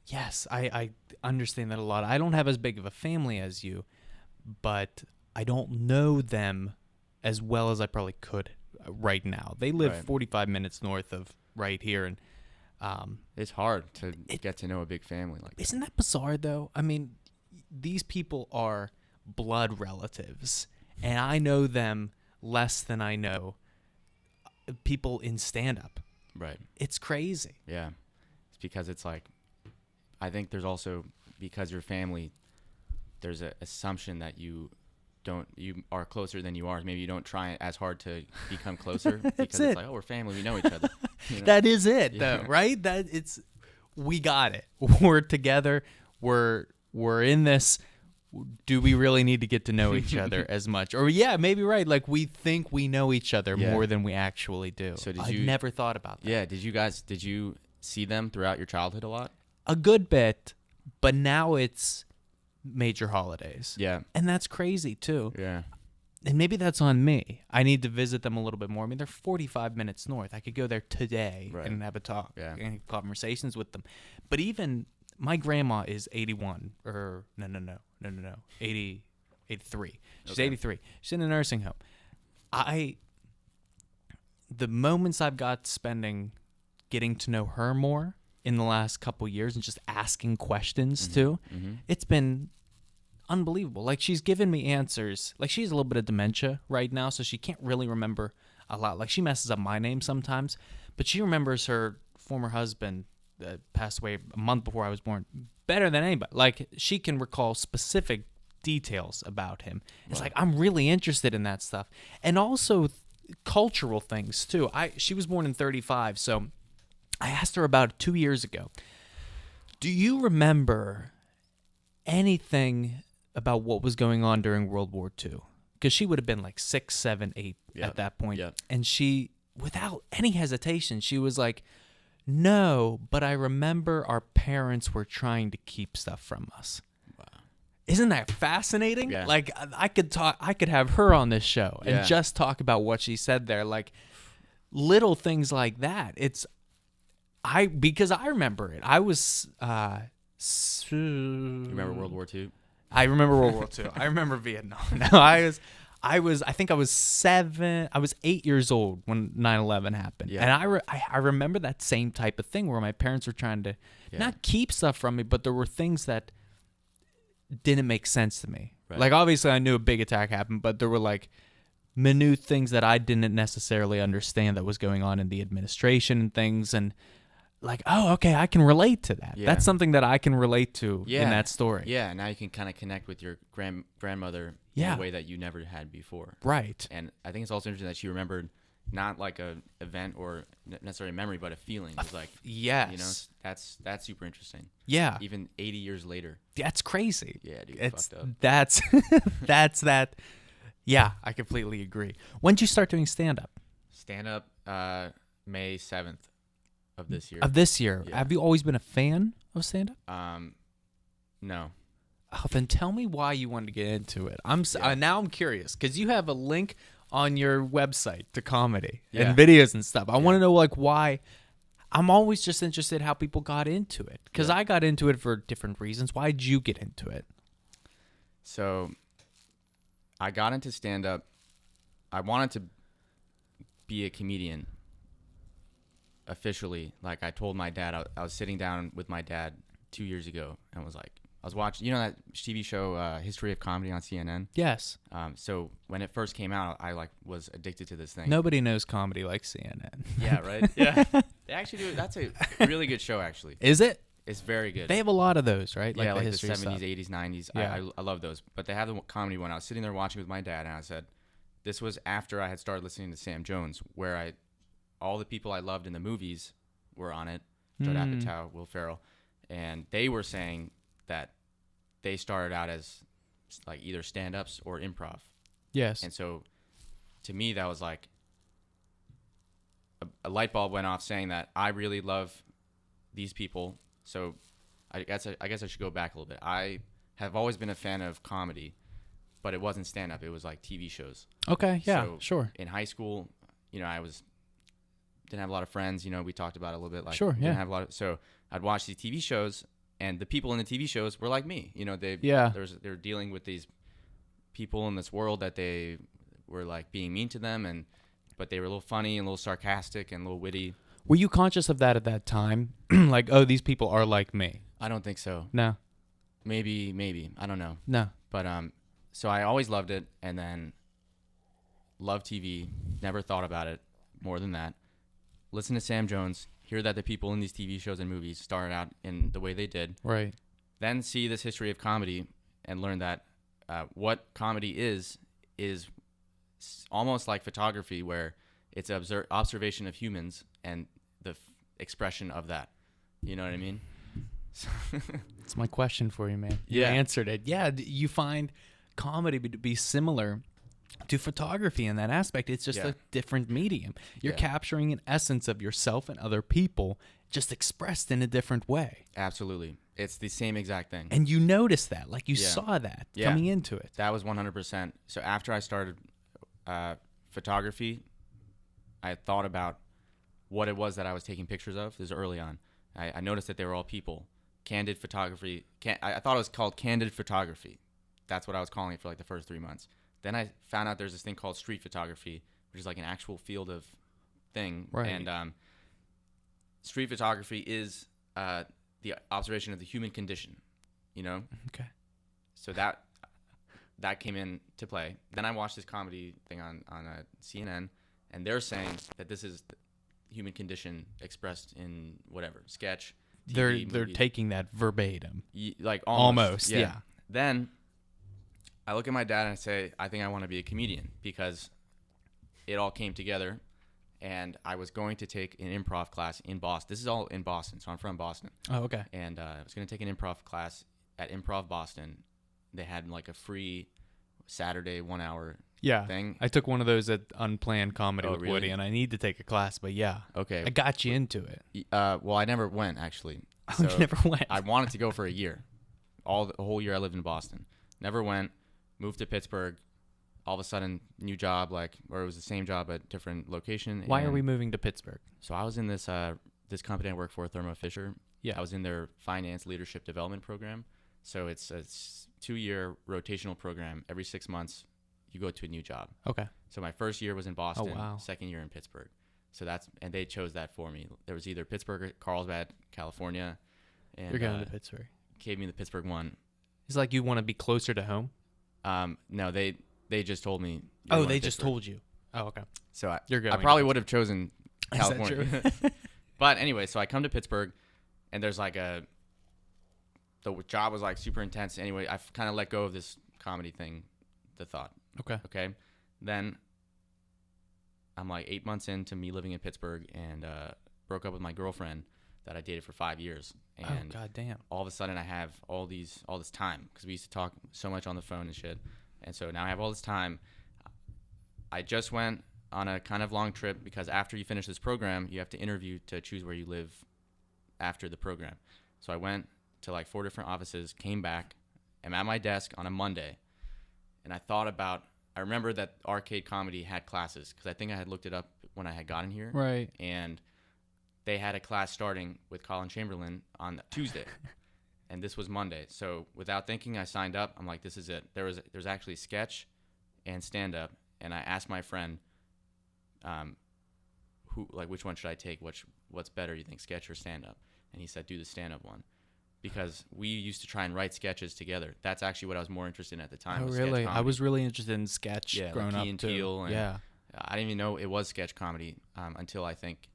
yes, I understand that a lot. I don't have as big of a family as you, but I don't know them as well as I probably could right now. They live 45 minutes north of right here, and it's hard to get to know a big family like that. Isn't that bizarre, though? I mean, these people are blood relatives, and I know them less than I know people in stand-up. Right. It's crazy. Yeah. It's because it's like, I think there's also, because your family, there's an assumption that you are closer than you are. Maybe you don't try as hard to become closer because it's like, oh, we're family, we know each other. You know? That is it, though, right? We got it. We're together. We're in this. Do we really need to get to know each other as much? Or maybe right. Like we think we know each other more than we actually do. So I never thought about that. Yeah. Did you see them throughout your childhood a lot? A good bit, but now it's major holidays. Yeah. And that's crazy too. Yeah. And maybe that's on me. I need to visit them a little bit more. I mean, they're 45 minutes north. I could go there today and have a talk and have conversations with them. But even my grandma is 81 or no, 83. She's 83. She's in a nursing home. The moments I've got spending getting to know her more in the last couple years and just asking questions too, it's been unbelievable. Like she's given me answers. Like she has a little bit of dementia right now, so she can't really remember a lot. Like she messes up my name sometimes, but she remembers her former husband that passed away a month before I was born better than anybody. Like she can recall specific details about him. It's like I'm really interested in that stuff, and also cultural things too. She was born in 1935, so I asked her about it 2 years ago. Do you remember anything about what was going on during World War II? Because she would have been like 6, 7, 8 at that point. And she, without any hesitation, she was like, No, but I remember our parents were trying to keep stuff from us. Wow. Isn't that fascinating? Yeah. Like I could have her on this show and Yeah. just talk about what she said there. Like little things like that. Because I remember it. I was You remember World War II? I remember World War II. I remember Vietnam. No, I think I was 7. I was 8 years old when 9/11 happened. Yeah. And I remember that same type of thing where my parents were trying to not keep stuff from me, but there were things that didn't make sense to me. Right. Like obviously I knew a big attack happened, but there were like minute things that I didn't necessarily understand that was going on in the administration and things, and like, oh, okay, I can relate to that. Yeah. That's something that I can relate to in that story. Yeah, now you can kind of connect with your grandmother Yeah. in a way that you never had before. Right. And I think it's also interesting that she remembered not like a event or necessarily a memory, but a feeling. It's like, Yes. you know, that's super interesting. Yeah. Even 80 years later. That's crazy. Yeah, dude, It's fucked up. that's that. Yeah, I completely agree. When did you start doing stand up? Stand up May 7th of this year. Of this year. Yeah. Have you always been a fan of stand up? No. Oh, then tell me why you wanted to get into it. Now I'm curious because you have a link on your website to comedy and videos and stuff. I want to know like why. I'm always just interested how people got into it because I got into it for different reasons. Why did you get into it? So I got into stand up. I wanted to be a comedian officially. Like I told my dad, I was sitting down with my dad 2 years ago and was like, I was watching, you know, that TV show, History of Comedy on CNN. Yes. So when it first came out, I like was addicted to this thing. Nobody knows comedy like CNN. Yeah, right. Yeah. They actually do. That's a really good show, actually. Is it? It's very good. They have a lot of those, right? Like the history 70s, stuff. 80s, 90s. Yeah. I love those. But they have the comedy one. I was sitting there watching with my dad, and I said, this was after I had started listening to Sam Jones, where all the people I loved in the movies were on it. Judd Apatow, Will Ferrell. And they were saying that they started out as like either stand-ups or improv. Yes. And so to me, that was like a light bulb went off saying that I really love these people. So I guess I should go back a little bit. I have always been a fan of comedy, but it wasn't stand-up. It was like TV shows. Okay. Yeah. So sure. In high school, you know, didn't have a lot of friends. You know, we talked about it a little bit. Like, Sure, yeah. Didn't have a lot of, so I'd watch these TV shows, and the people in the TV shows were like me. You know, they were dealing with these people in this world that they were like being mean to them, but they were a little funny and a little sarcastic and a little witty. Were you conscious of that at that time? Like, oh, these people are like me. I don't think so. No. Maybe. I don't know. No. But so I always loved it, and then loved TV. Never thought about it more than that. Listen to Sam Jones. Hear that the people in these TV shows and movies started out in the way they did. Right. Then see this history of comedy and learn that what comedy is almost like photography, where it's observation of humans and the expression of that. You know what I mean? That's my question for you, man. You Yeah. answered it. Yeah, you find comedy to be similar to photography in that aspect. It's just a different medium. You're capturing an essence of yourself and other people just expressed in a different way. Absolutely. It's the same exact thing. And you noticed that, like you saw that coming into it. That was 100%. So after I started photography, I thought about what it was that I was taking pictures of. This is early on. I noticed that they were all people. Candid photography. I thought it was called candid photography. That's what I was calling it for like the first 3 months. Then I found out there's this thing called street photography, which is like an actual field of thing. Right. And street photography is the observation of the human condition, you know? Okay. So that came into play. Then I watched this comedy thing on CNN, and they're saying that this is the human condition expressed in whatever, sketch, TV, They're movie. taking that verbatim. Like Almost, yeah. Then I look at my dad and I say, I think I want to be a comedian, because it all came together, and I was going to take an improv class in Boston. This is all in Boston, so I'm from Boston. Oh, okay. And I was going to take an improv class at Improv Boston. They had like a free Saturday 1 hour Yeah. thing. I took one of those at Unplanned Comedy Oh, with really? Woody, and I need to take a class, but yeah. Okay. I got you into it. Well, I never went actually. Oh, you never went. I wanted to go for a year. The whole year I lived in Boston. Never went. Moved to Pittsburgh. All of a sudden, new job, or it was the same job at different location. Why are we moving to Pittsburgh? So I was in this company I work for, Thermo Fisher. Yeah. I was in their finance leadership development program. So it's a 2-year rotational program. Every 6 months, you go to a new job. Okay. So my first year was in Boston. wow. Second year in Pittsburgh. So and they chose that for me. There was either Pittsburgh or Carlsbad, California. And You're going to Pittsburgh. gave me the Pittsburgh one. It's like you want to be closer to home? No, they just told me. Oh, they just told you. Oh, okay. So You're going I to probably would have chosen Is that California. true? But anyway, so I come to Pittsburgh, and there's the job was like super intense. Anyway, I kind of let go of this comedy thing, the thought. Okay. Then I'm like 8 months into me living in Pittsburgh, and broke up with my girlfriend that I dated for 5 years. And oh, God damn. all of a sudden I have all this time, because we used to talk so much on the phone and shit. And so now I have all this time. I just went on a kind of long trip, because after you finish this program, you have to interview to choose where you live after the program. So I went to like 4 different offices, came back, I'm at my desk on a Monday, and I remember that Arcade Comedy had classes, because I think I had looked it up when I had gotten here. Right. And they had a class starting with Colin Chamberlain on Tuesday. And this was Monday. So without thinking, I signed up. I'm like, this is it. There's actually sketch and stand-up. And I asked my friend, which one should I take? What's better, you think, sketch or stand-up? And he said, do the stand-up one. Because we used to try and write sketches together. That's actually what I was more interested in at the time. Oh, was really? sketch I comedy. was really interested in sketch growing like up, Key and too. Peele and yeah. I didn't even know it was sketch comedy until I think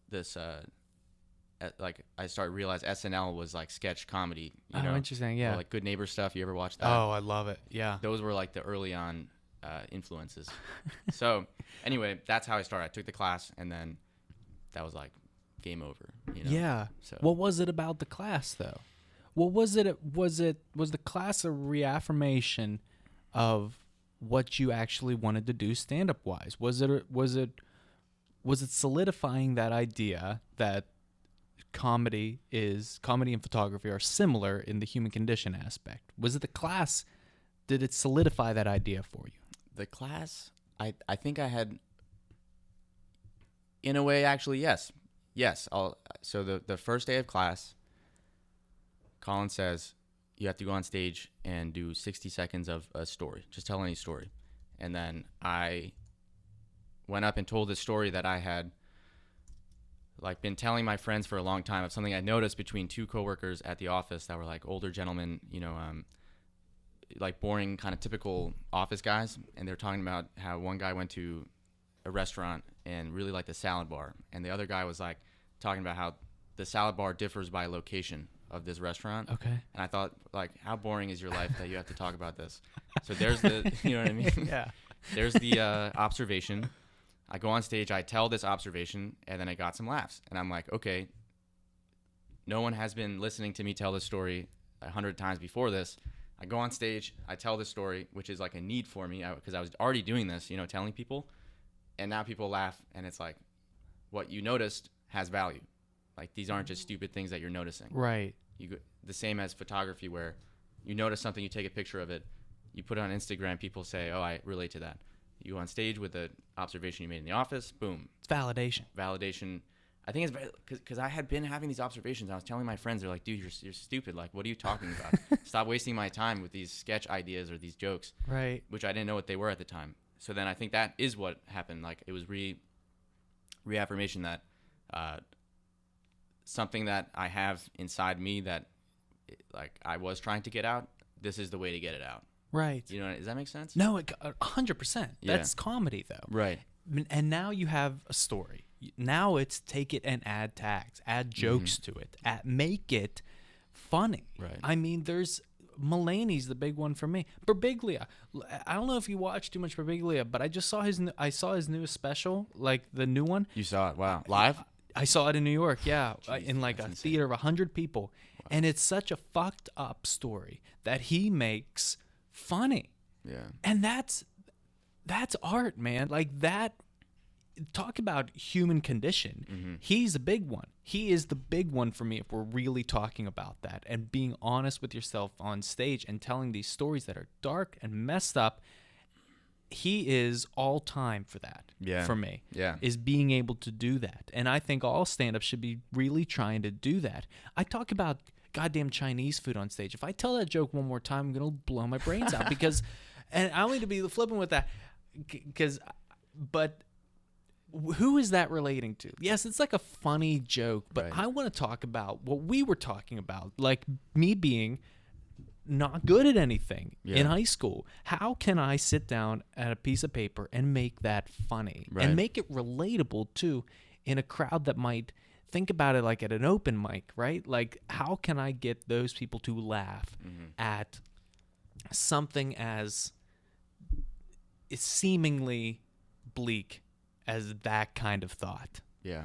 this I started to realize SNL was like sketch comedy. You know? Interesting. Yeah. Or like Good Neighbor stuff. You ever watched that? Oh, I love it. Yeah. Those were like the early on influences. So anyway, that's how I started. I took the class, and then that was like game over. You know? Yeah. So What was it about the class, though? What was it? Was the class a reaffirmation of what you actually wanted to do stand-up wise? Was it solidifying that idea that comedy and photography are similar in the human condition aspect? Was it the class? Did it solidify that idea for you? The class, I think I had, in a way, actually, yes. So the first day of class, Colin says, you have to go on stage and do 60 seconds of a story. Just tell any story. And then I went up and told this story that I had been telling my friends for a long time, of something I noticed between 2 coworkers at the office that were like older gentlemen, like boring, kind of typical office guys. And they're talking about how one guy went to a restaurant and really liked the salad bar, and the other guy was like talking about how the salad bar differs by location of this restaurant. Okay. And I thought, like, how boring is your life that you have to talk about this? So there's the, you know what I mean? Yeah. There's the observation. I go on stage, I tell this observation, and then I got some laughs. And I'm like, okay, no one has been listening to me tell this story 100 times before this. I go on stage, I tell this story, which is like a need for me, because I was already doing this, telling people. And now people laugh, and it's like, what you noticed has value. Like, these aren't just stupid things that you're noticing. Right. The same as photography, where you notice something, you take a picture of it, you put it on Instagram, people say, oh, I relate to that. You go on stage with an observation you made in the office, boom. It's validation. I think it's because I had been having these observations. I was telling my friends, they're like, dude, you're stupid. Like, what are you talking about? Stop wasting my time with these sketch ideas or these jokes. Right. Which I didn't know what they were at the time. So then I think that is what happened. Like, it was reaffirmation that something that I have inside me that, like, I was trying to get out, this is the way to get it out. Right. Does that make sense? No, 100%. Yeah. That's comedy, though. Right. And now you have a story. Now it's take it and add tags, add jokes to it, make it funny. Right. I mean, there's Mulaney's the big one for me. Birbiglia. I don't know if you watch too much Birbiglia, but I just saw his newest special, like the new one. You saw it? Wow. Live? I saw it in New York, yeah, in like a that's insane. theater of 100 people. Wow. And it's such a fucked up story that he makes funny. Yeah. And that's art, man. Like that. Talk about human condition. Mm-hmm. He's a big one. He is the big one for me if we're really talking about that and being honest with yourself on stage and telling these stories that are dark and messed up. He is all time for that. Yeah. For me. Yeah. Is being able to do that. And I think all stand-up should be really trying to do that. I talk about goddamn Chinese food on stage. If I tell that joke one more time, I'm going to blow my brains out because, and I don't need to be flippant with that but who is that relating to? Yes, it's like a funny joke, but Right. I want to talk about what we were talking about, like me being not good at anything in high school. How can I sit down at a piece of paper and make that funny Right. and make it relatable too in a crowd that might think about it like at an open mic, right? Like, how can I get those people to laugh at something as seemingly bleak as that kind of thought? Yeah.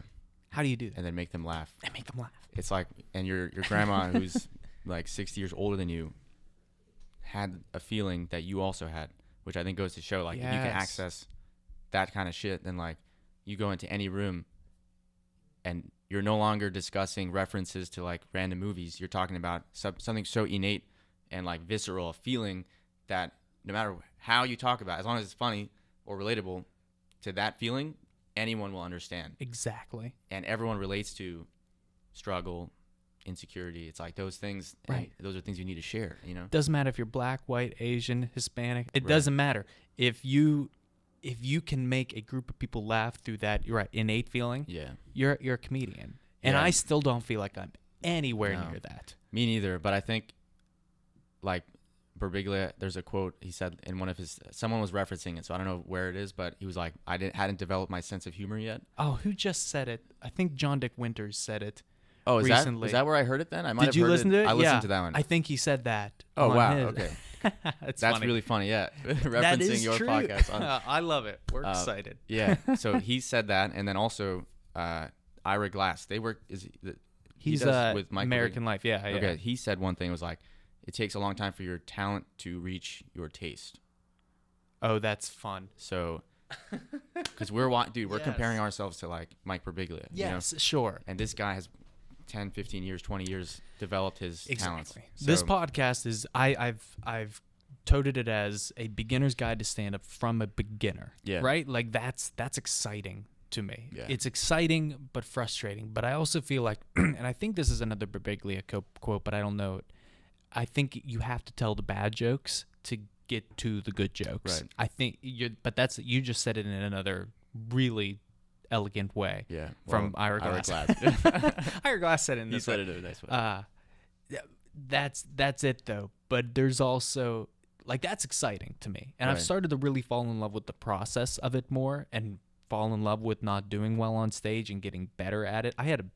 How do you do that? And then make them laugh. And make them laugh. It's like, and your grandma who's like 60 years older than you had a feeling that you also had, which I think goes to show, like, if you can Yes. access that kind of shit, then like you go into any room and you're no longer discussing references to like random movies. You're talking about something so innate and like visceral, a feeling that no matter how you talk about it, as long as it's funny or relatable to that feeling, anyone will understand. Exactly. And everyone relates to struggle, insecurity. It's like those things, Right. Those are things you need to share, you know? Doesn't matter if you're black, white, Asian, Hispanic. It Right. doesn't matter. If you can make a group of people laugh through that, you're right, innate feeling, Yeah. you're a comedian. And Yeah. I still don't feel like I'm anywhere No. near that. Me neither, but I think like Birbiglia, there's a quote he said in one of his, someone was referencing it, so I don't know where it is, but he was like, hadn't developed my sense of humor yet. Oh, who just said it? I think John Dick Winters said it. Oh, recently. Is that where I heard it then? I might Did have you heard listen to it? I listened Yeah. to that one. I think he said that. Oh, on wow. his. Okay. That's That's funny. really funny, yeah. That Referencing is your true. podcast. I love it. We're excited. Yeah. So he said that, and then also Ira Glass. They work. He's with Michael American Life. Yeah. Okay. He said one thing, was like, it takes a long time for your talent to reach your taste. Oh, that's fun. So, because we're Yes. comparing ourselves to like Mike Birbiglia. Yes, You know? sure. And this guy has 10, 15 years, 20 years developed his talents. Exactly. So, This podcast is I've toted it as a beginner's guide to stand up from a beginner. Yeah. Right? Like that's exciting to me. Yeah. It's exciting but frustrating. But I also feel like and I think this is another Birbiglia quote, but I don't know it. I think you have to tell the bad jokes to get to the good jokes. Right. I think you just said it in another really elegant way. Yeah. From well, Ira Glass. Glass. Ira Glass said it in He this said way. it in a nice way. That's it though. But there's also like that's exciting to me, and I've Right. started to really fall in love with the process of it more, and fall in love with not doing well on stage and getting better at it. I had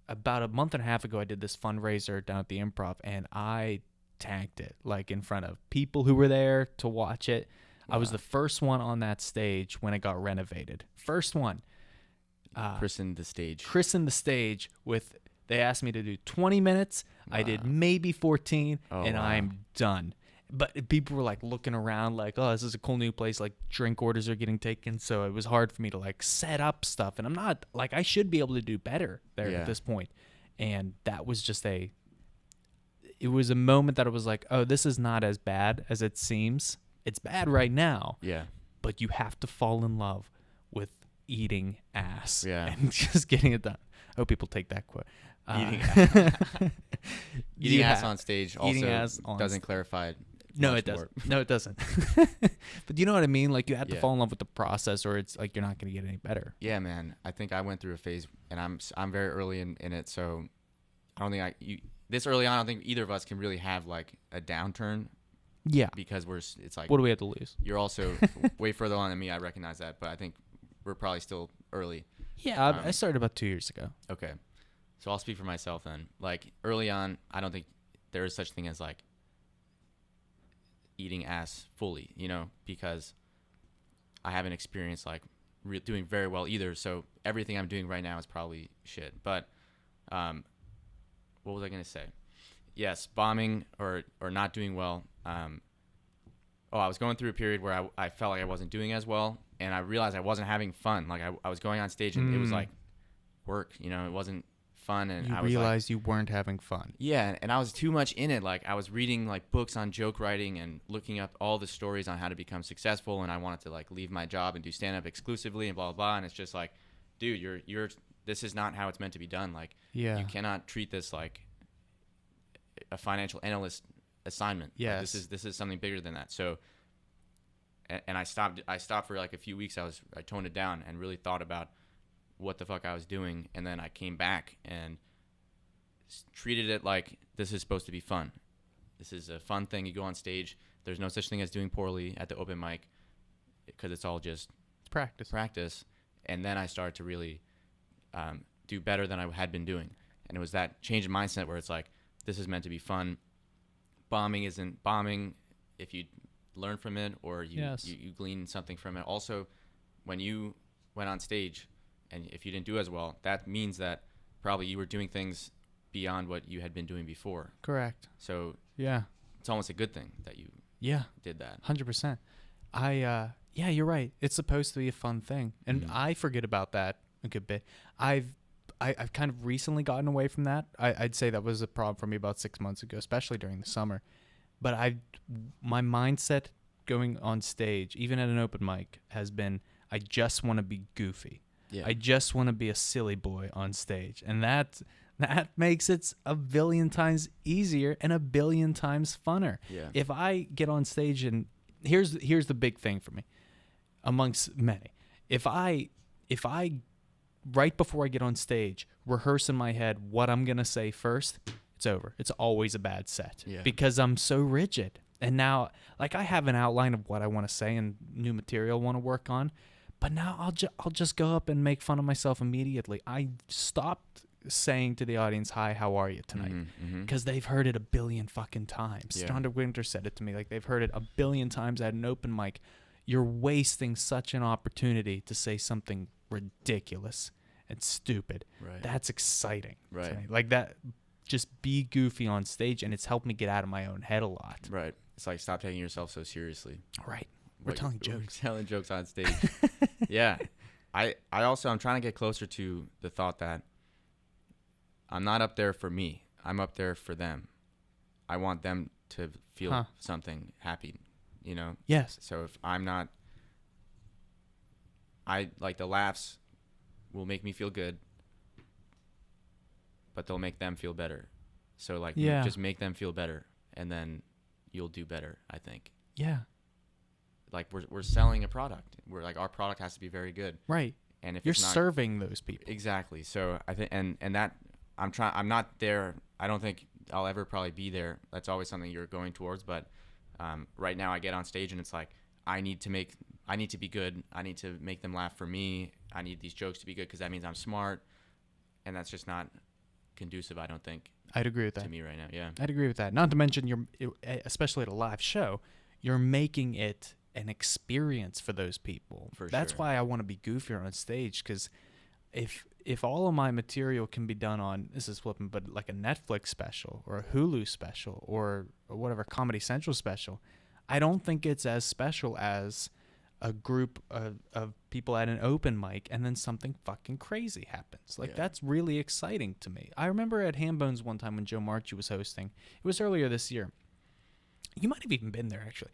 about a month and a half ago, I did this fundraiser down at the Improv, and I tanked it like in front of people who were there to watch it. I was the first one on that stage when it got renovated. First one. Christened the stage. Christened the stage with, they asked me to do 20 minutes. I did maybe 14, and wow. I'm done. But people were like looking around like, oh, this is a cool new place. Like drink orders are getting taken. So it was hard for me to like set up stuff. And I'm not like, I should be able to do better there Yeah. at this point. And that was just it was a moment that I was like, oh, this is not as bad as it seems. It's bad right now. Yeah. But you have to fall in love with eating ass. Yeah. And just getting it done. I hope people take that quote. Eating You ass have- on stage eating also ass on doesn't clarify. No, much it doesn't. more. No, it doesn't. But you know what I mean? Like you have to Yeah. fall in love with the process, or it's like you're not going to get any better. Yeah, man. I think I went through a phase, and I'm very early in it, so I don't think this early on. I don't think either of us can really have like a downturn Yeah. because it's like What do we have to lose? you're also way further on than me. I recognize that, but I think we're probably still early. Yeah, I started about 2 years ago. Okay, so I'll speak for myself then. Like early on, I don't think there is such thing as like eating ass fully, because I haven't experienced like doing very well either. So everything I'm doing right now is probably shit. But what was I gonna say? Yes, bombing or not doing well. I was going through a period where I felt like I wasn't doing as well, and I realized I wasn't having fun. Like I was going on stage and it was like work, you know, it wasn't fun. And You I was realized you weren't having fun. yeah, and I was too much in it. Like I was reading like books on joke writing and looking up all the stories on how to become successful, and I wanted to like leave my job and do stand up exclusively and blah blah blah. And it's just like, dude, you're this is not how it's meant to be done. Like Yeah. you cannot treat this like a financial analyst assignment. Like, Yes. this is something bigger than that. So and I stopped for like a few weeks. I toned it down and really thought about what the fuck I was doing, and then I came back and treated it like this is supposed to be fun. This is a fun thing. You go on stage. There's no such thing as doing poorly at the open mic because it's all just It's practice. And then I started to really do better than I had been doing. And it was that change in mindset where it's like, this is meant to be fun. Bombing isn't bombing if you learn from it or you glean something from it. Also, when you went on stage and if you didn't do as well, that means that probably you were doing things beyond what you had been doing before. Correct. So Yeah. it's almost a good thing that you Yeah. did that. 100%. Yeah, you're right. It's supposed to be a fun thing, and I forget about that a good bit. I've kind of recently gotten away from that. I'd say that was a problem for me about 6 months ago, especially during the summer. But my mindset going on stage, even at an open mic, has been I just want to be goofy. Yeah. I just want to be a silly boy on stage, and that makes it a billion times easier and a billion times funner. Yeah. If I get on stage and here's the big thing for me, amongst many, if I right before I get on stage rehearse in my head what I'm gonna say first, it's over. It's always a bad set because I'm so rigid. And now, like, I have an outline of what I want to say and new material I want to work on, but now I'll just go up and make fun of myself immediately. I stopped saying to the audience, "Hi, how are you tonight?" Because they've heard it a billion fucking times. Yeah. John Winter said it to me, like they've heard it a billion times at an open mic. You're wasting such an opportunity to say something ridiculous and stupid. Right. That's exciting. to Right. me. Like that, just be goofy on stage, and it's helped me get out of my own head a lot. Right. It's like, stop taking yourself so seriously. Right. We're telling jokes. We're telling jokes on stage. Yeah. I'm trying to get closer to the thought that I'm not up there for me. I'm up there for them. I want them to feel something happy, you know? Yes. So if I'm not, like the laughs will make me feel good, but they'll make them feel better. So like, just make them feel better, and then you'll do better, I think. Yeah. Like we're selling a product. We're like, our product has to be very good. Right. And if You're it's not, serving those people. exactly. So I think, and that I'm not there. I don't think I'll ever probably be there. That's always something you're going towards. But right now I get on stage and it's like, I need to be good. I need to make them laugh for me. I need these jokes to be good because that means I'm smart. And that's just not conducive, I don't think, I'd agree with that. to me right now. Yeah. I'd agree with that. Not to mention, especially at a live show, you're making it an experience for those people. That's sure. why I want to be goofier on stage, because if all of my material can be done on, this is flipping, but like a Netflix special or a Hulu special or whatever, Comedy Central special, I don't think it's as special as a group of people at an open mic and then something fucking crazy happens. Like, that's really exciting to me. I remember at Hambones one time when Joe Marchi was hosting. It was earlier this year. You might have even been there, actually.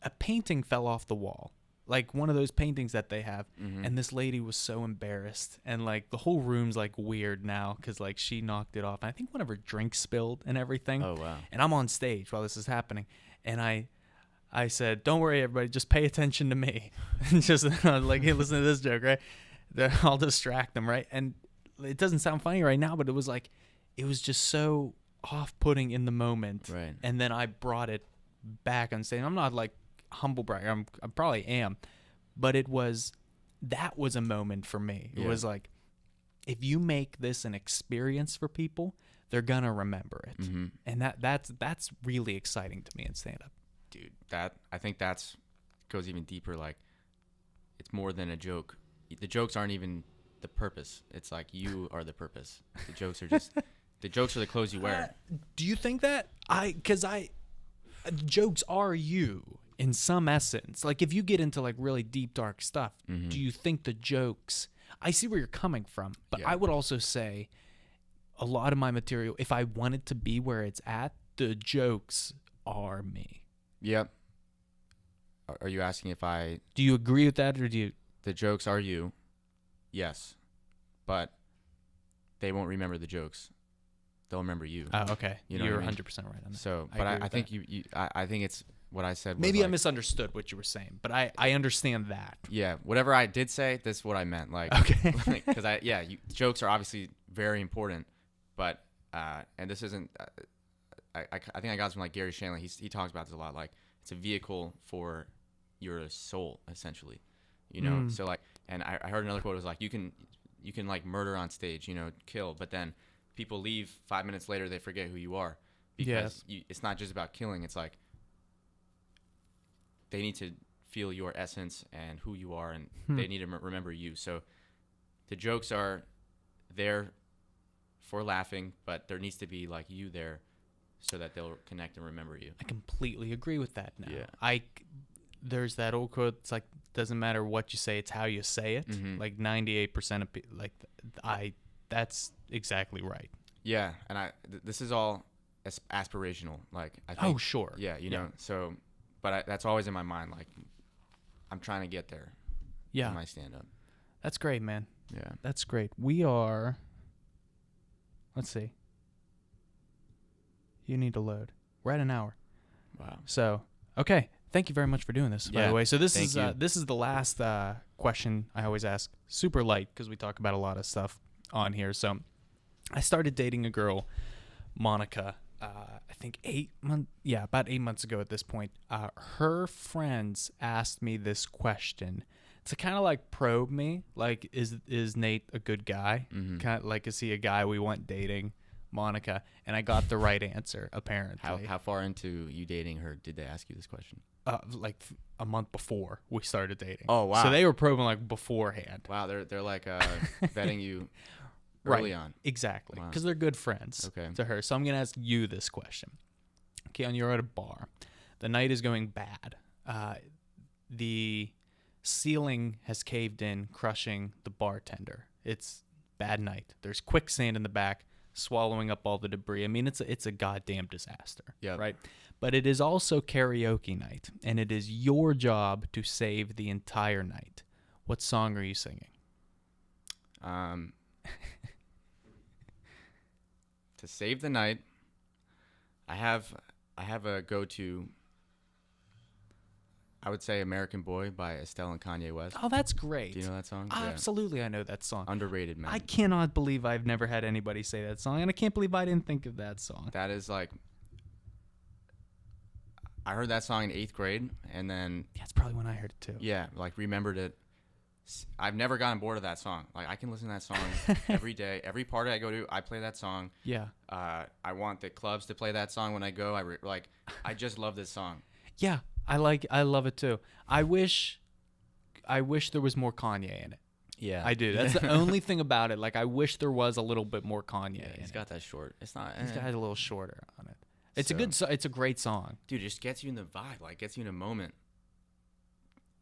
A painting fell off the wall. Like one of those paintings that they have. And this lady was so embarrassed. And like the whole room's like weird now because like she knocked it off. And I think one of her drinks spilled and everything. Oh, wow. And I'm on stage while this is happening. And I said, "Don't worry, everybody. Just pay attention to me." And just like, hey, listen to this joke, right? I'll distract them, right? And it doesn't sound funny right now, but it was just so off-putting in the moment. Right. And then I brought it back on stage. I'm not like humble brag. I probably am, but that was a moment for me. It was like, if you make this an experience for people, they're gonna remember it, and that's really exciting to me in stand-up. Dude, I think that's goes even deeper. Like, it's more than a joke. The jokes aren't even the purpose. It's like you are the purpose. The jokes are just the jokes are the clothes you wear. Do you think that? Because jokes are you. in some essence, like if you get into like really deep, dark stuff, Mhm. do you think the jokes, I see where you're coming from, but Yeah. I would also say a lot of my material, if I wanted to be where it's at, the jokes are me. Yep. Are you asking if Do you agree with that, or do you? the jokes are you? Yes. But they won't remember the jokes. They'll remember you. Oh, okay. You know You're what I mean? 100% right on that. So, I but agree I with think that. I think it's what I said. Was Maybe I like, misunderstood what you were saying, but I understand that. Yeah, whatever I did say, this is what I meant. Like, Okay. because jokes are obviously very important, but and this isn't. I think I got this from like Gary Shanley. He talks about this a lot. Like, it's a vehicle for your soul, essentially. You know, Mm. so like, and I heard another quote was like, you can like murder on stage, you know, kill, but then people leave 5 minutes later, they forget who you are, because it's not just about killing. It's like they need to feel your essence and who you are, and they need to remember you. So the jokes are there for laughing, but there needs to be like you there so that they'll connect and remember you. I completely agree with that now. Yeah. There's that old quote, it's like, doesn't matter what you say, it's how you say it. Mhm. Like 98% of people, like that's exactly right. Yeah, and this is all aspirational. Like, I think, Oh, sure. yeah, you know. So, but that's always in my mind. Like, I'm trying to get there. Yeah. In my stand up. That's great, man. Yeah. That's great. We are, let's see. You need to load. We're at an hour. Wow. So, okay. Thank you very much for doing this, by Yeah, the way. So this thank is you. this is the last question I always ask. Super light, because we talk about a lot of stuff on here. So I started dating a girl, Monica, I think about 8 months ago at this point. Her friends asked me this question to kind of like probe me. Like, is Nate a good guy? Mhm. Kind of like, is he a guy we want dating? Monica, and I got the right answer, apparently. How far into you dating her did they ask you this question? Like a month before we started dating. Oh, wow. So they were probing like beforehand. Wow, they're like vetting you early on. Exactly. Wow. Because they're good friends Okay. to her. So I'm going to ask you this question. Kian, you're at a bar. The night is going bad. The ceiling has caved in, crushing the bartender. It's bad night. There's quicksand in the back, swallowing up all the debris. I mean, it's a goddamn disaster. Yep. Right? But it is also karaoke night, and it is your job to save the entire night. What song are you singing? To save the night, I have a go-to. I would say "American Boy" by Estelle and Kanye West. Oh, that's great. Do you know that song? Absolutely, I know that song. Underrated, man. I cannot believe I've never had anybody say that song, and I can't believe I didn't think of that song. That is like, I heard that song in 8th grade, and then Yeah, it's probably when I heard it too. like remembered it. I've never gotten bored of that song. Like, I can listen to that song every day. Every party I go to, I play that song. Yeah. I want the clubs to play that song when I go. I just love this song. Yeah, I love it too. I wish there was more Kanye in it. Yeah, I do. That's the only thing about it. Like, I wish there was a little bit more Kanye in He's it. got that short. It's not. He's got a little shorter on it. It's So- it's a great song. Dude, it just gets you in the vibe. Like, gets you in a moment.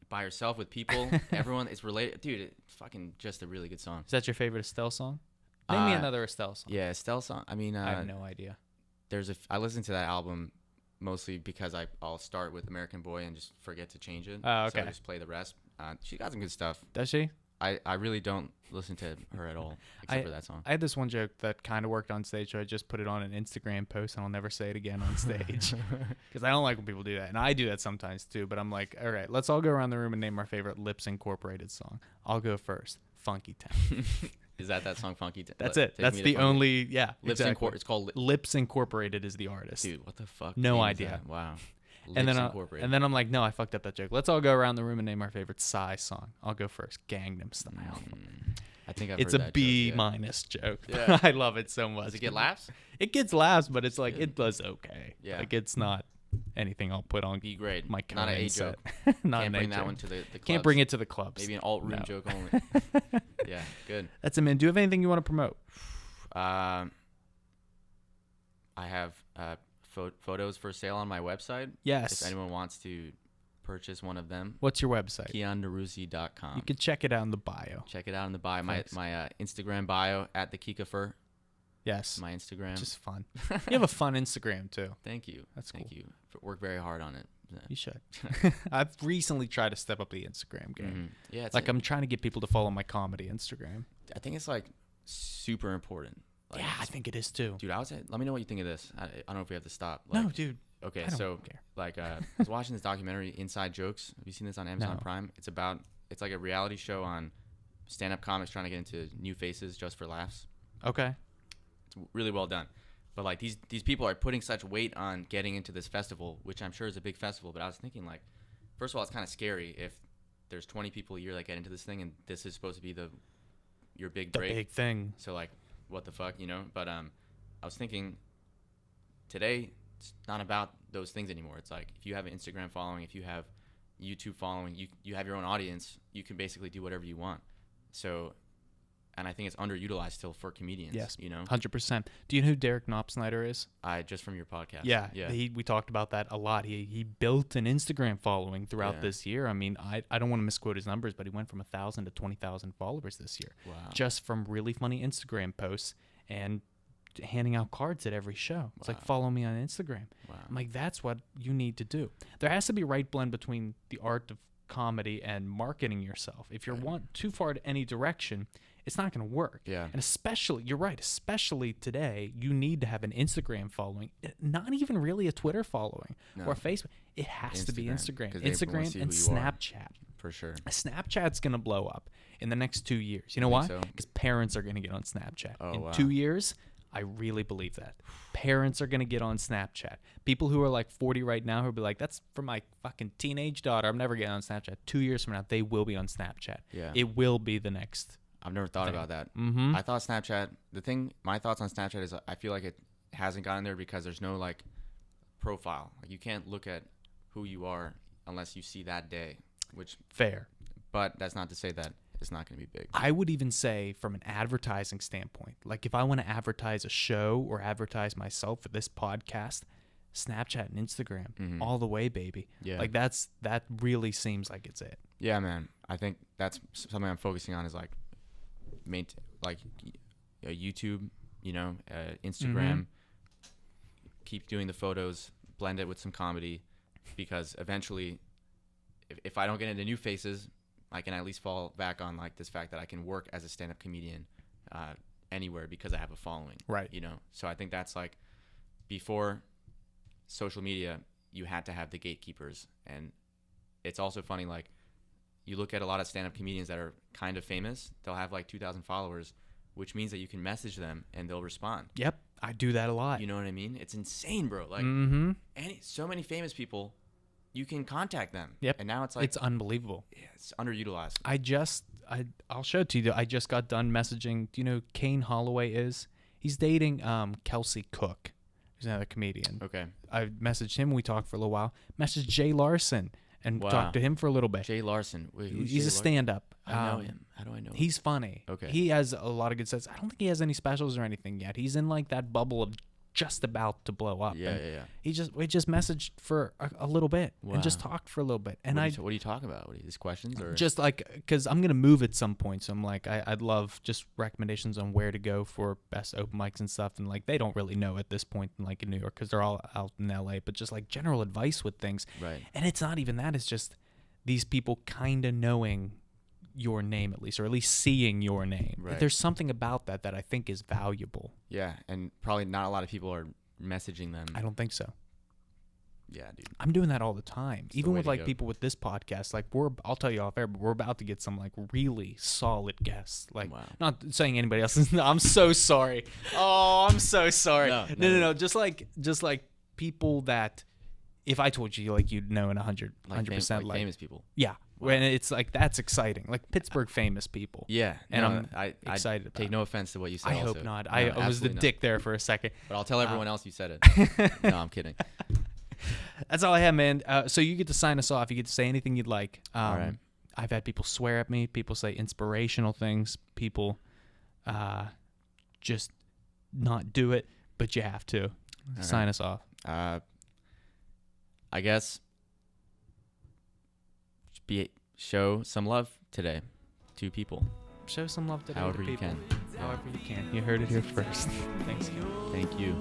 By yourself with people, everyone is related. Dude, it's fucking just a really good song. Is that your favorite Estelle song? Name me another Estelle song. Yeah, Estelle song. I mean, I have no idea. I listen to that album mostly because I'll start with American Boy and just forget to change it. Oh, So I okay. just play the rest. She got some good stuff. Does she? I really don't listen to her at all except for that song. I had this one joke that kind of worked on stage, so I just put it on an Instagram post, and I'll never say it again on stage because I don't like when people do that, and I do that sometimes too. But I'm like, all right, let's all go around the room and name our favorite Lips Incorporated song. I'll go first. Funky Town. Is that song Funky? That's it. That's the only. Yeah. Lips exactly. It's called Lips Incorporated is the artist. Dude, what the fuck? No name is idea. that? Wow. And Lips then, Incorporated. and then I'm like, no, I fucked up that joke. Let's all go around the room and name our favorite Psy song. I'll go first. Gangnam Style. I think I've It's heard a that B joke, yeah. minus joke. Yeah. I love it so much. Does it get laughs? It gets laughs, but it's like it does okay. Yeah. Like, it's not anything I'll put on B grade. my Not an A Conan set. joke. Not Can't an bring A that joke. one to the clubs. Can't bring it to the clubs. Maybe an alt room No. joke only. Yeah, good. That's it, man. Do you have anything you want to promote? I have photos for sale on my website. Yes. If anyone wants to purchase one of them. What's your website? KianNowrouzi.com. You can check it out in the bio. Check it out in the bio. My Thanks. Instagram bio at the Kikafer. Yes. My Instagram. Just fun. You have a fun Instagram too. Thank you. That's Thank cool. you. Work very hard on it. You should. I've recently tried to step up the Instagram game. Yeah, it's Like I'm trying to get people to follow my comedy Instagram. I think it's like super important. Like, Yeah, I think it is too. dude, let me know what you think of this. I don't know if we have to stop. No, Like, dude. Okay, I don't so care. like I was watching this documentary, Inside Jokes. Have you seen this on Amazon No. Prime? It's like a reality show on stand-up comics trying to get into new faces just for laughs. Okay. It's really well done. But like these people are putting such weight on getting into this festival, which I'm sure is a big festival. But I was thinking, like, first of all, it's kind of scary if there's 20 people a year that get into this thing, and this is supposed to be your big The break. big thing. So like, what the fuck, you know? But I was thinking today it's not about those things anymore. It's like if you have an Instagram following, if you have YouTube following, you have your own audience, you can basically do whatever you want. So, and I think it's underutilized still for comedians. Yes. You know, 100%. Do you know who Derek Knopfsnyder is? just from your podcast. Yeah. Yeah. We talked about that a lot. He built an Instagram following throughout Yeah. this year. I mean, I don't want to misquote his numbers, but he went from 1,000 to 20,000 followers this year. Wow. Just from really funny Instagram posts and handing out cards at every show. It's like, Wow. follow me on Instagram. Wow. I'm like, that's what you need to do. There has to be a right blend between the art of comedy and marketing yourself. If you want too far to any direction, it's not going to work. Yeah. And especially, you're right, especially today, you need to have an Instagram following, not even really a Twitter following or Facebook. It has to be Instagram, Instagram. 'cause they wanna Instagram see and who you are. Snapchat. For sure. Snapchat's going to blow up in the next 2 years. You know Think why? so? Because parents are going to get on Snapchat. Oh, in wow. 2 years, I really believe that. Parents are going to get on Snapchat. People who are like 40 right now who will be like, that's for my fucking teenage daughter. I'm never getting on Snapchat. 2 years from now, they will be on Snapchat. Yeah. It will be the next. I've never thought about that. Mm-hmm. I thought Snapchat. My thoughts on Snapchat is I feel like it hasn't gotten there because there's no like profile. Like you can't look at who you are unless you see that day. Fair. But that's not to say that it's not going to be big. I would even say from an advertising standpoint, like if I want to advertise a show or advertise myself for this podcast, Snapchat and Instagram all the way, baby. Yeah. Like that really seems like it's it. Yeah, man. I think that's something I'm focusing on is like YouTube, Instagram. Keep doing the photos, blend it with some comedy, because eventually, if I don't get into new faces, I can at least fall back on like this fact that I can work as a stand-up comedian anywhere because I have a following. Right. So I think that's like before social media, you had to have the gatekeepers, and it's also funny like you look at a lot of stand-up comedians that are kind of famous, they'll have like 2,000 followers, which means that you can message them and they'll respond. Yep. I do that a lot. You know what I mean? It's insane, bro. Like so many famous people, you can contact them. Yep. And now it's like it's unbelievable. yeah, it's underutilized. I'll show it to you. I just got done messaging. Do you know who Kane Holloway is? He's dating Kelsey Cook, who's another comedian. Okay. I messaged him. We talked for a little while. Messaged Jay Larson and Wow. talked to him for a little bit. Jay Larson. Wait, who's He's Jay a stand-up. I know him. How do I know him? He's funny. Okay. He has a lot of good sets. I don't think he has any specials or anything yet. He's in like that bubble of just about to blow up. Yeah, and yeah, yeah. we just messaged for a little bit and just Wow. talked for a little bit. And What do you talk about? What are these questions or just like, because I'm going to move at some point. So I'm like, I'd love just recommendations on where to go for best open mics and stuff. And like, they don't really know at this point in like in New York because they're all out in LA, but just like general advice with things. Right. And it's not even that. It's just these people kind of knowing your name at least, or at least seeing your name. Right. There's something about that I think is valuable. Yeah, and probably not a lot of people are messaging them. I don't think so. Yeah, dude. I'm doing that all the time. the Even way with to like go. people with this podcast, like I'll tell you off air, but we're about to get some like really solid guests. Like Wow. not saying anybody else. I'm so sorry. Oh, I'm so sorry. No. Just like people that if I told you like you'd know in 100%. Like famous people. Yeah. When it's like that's exciting. Like Pittsburgh famous people. Yeah, And no, I'm I excited about take it. no offense to what you said. I hope also. not. No, I was the absolutely not. dick there for a second. But I'll tell everyone else you said it. No, I'm kidding. That's all I have, man. So you get to sign us off. You get to say anything you'd like. All right. I've had people swear at me. People say inspirational things. People just not do it, but you have to. Sign us off. I guess show some love today to people. Show some love to However the you people. can. However you can. You heard it here first. Thanks, Kian. Thank you.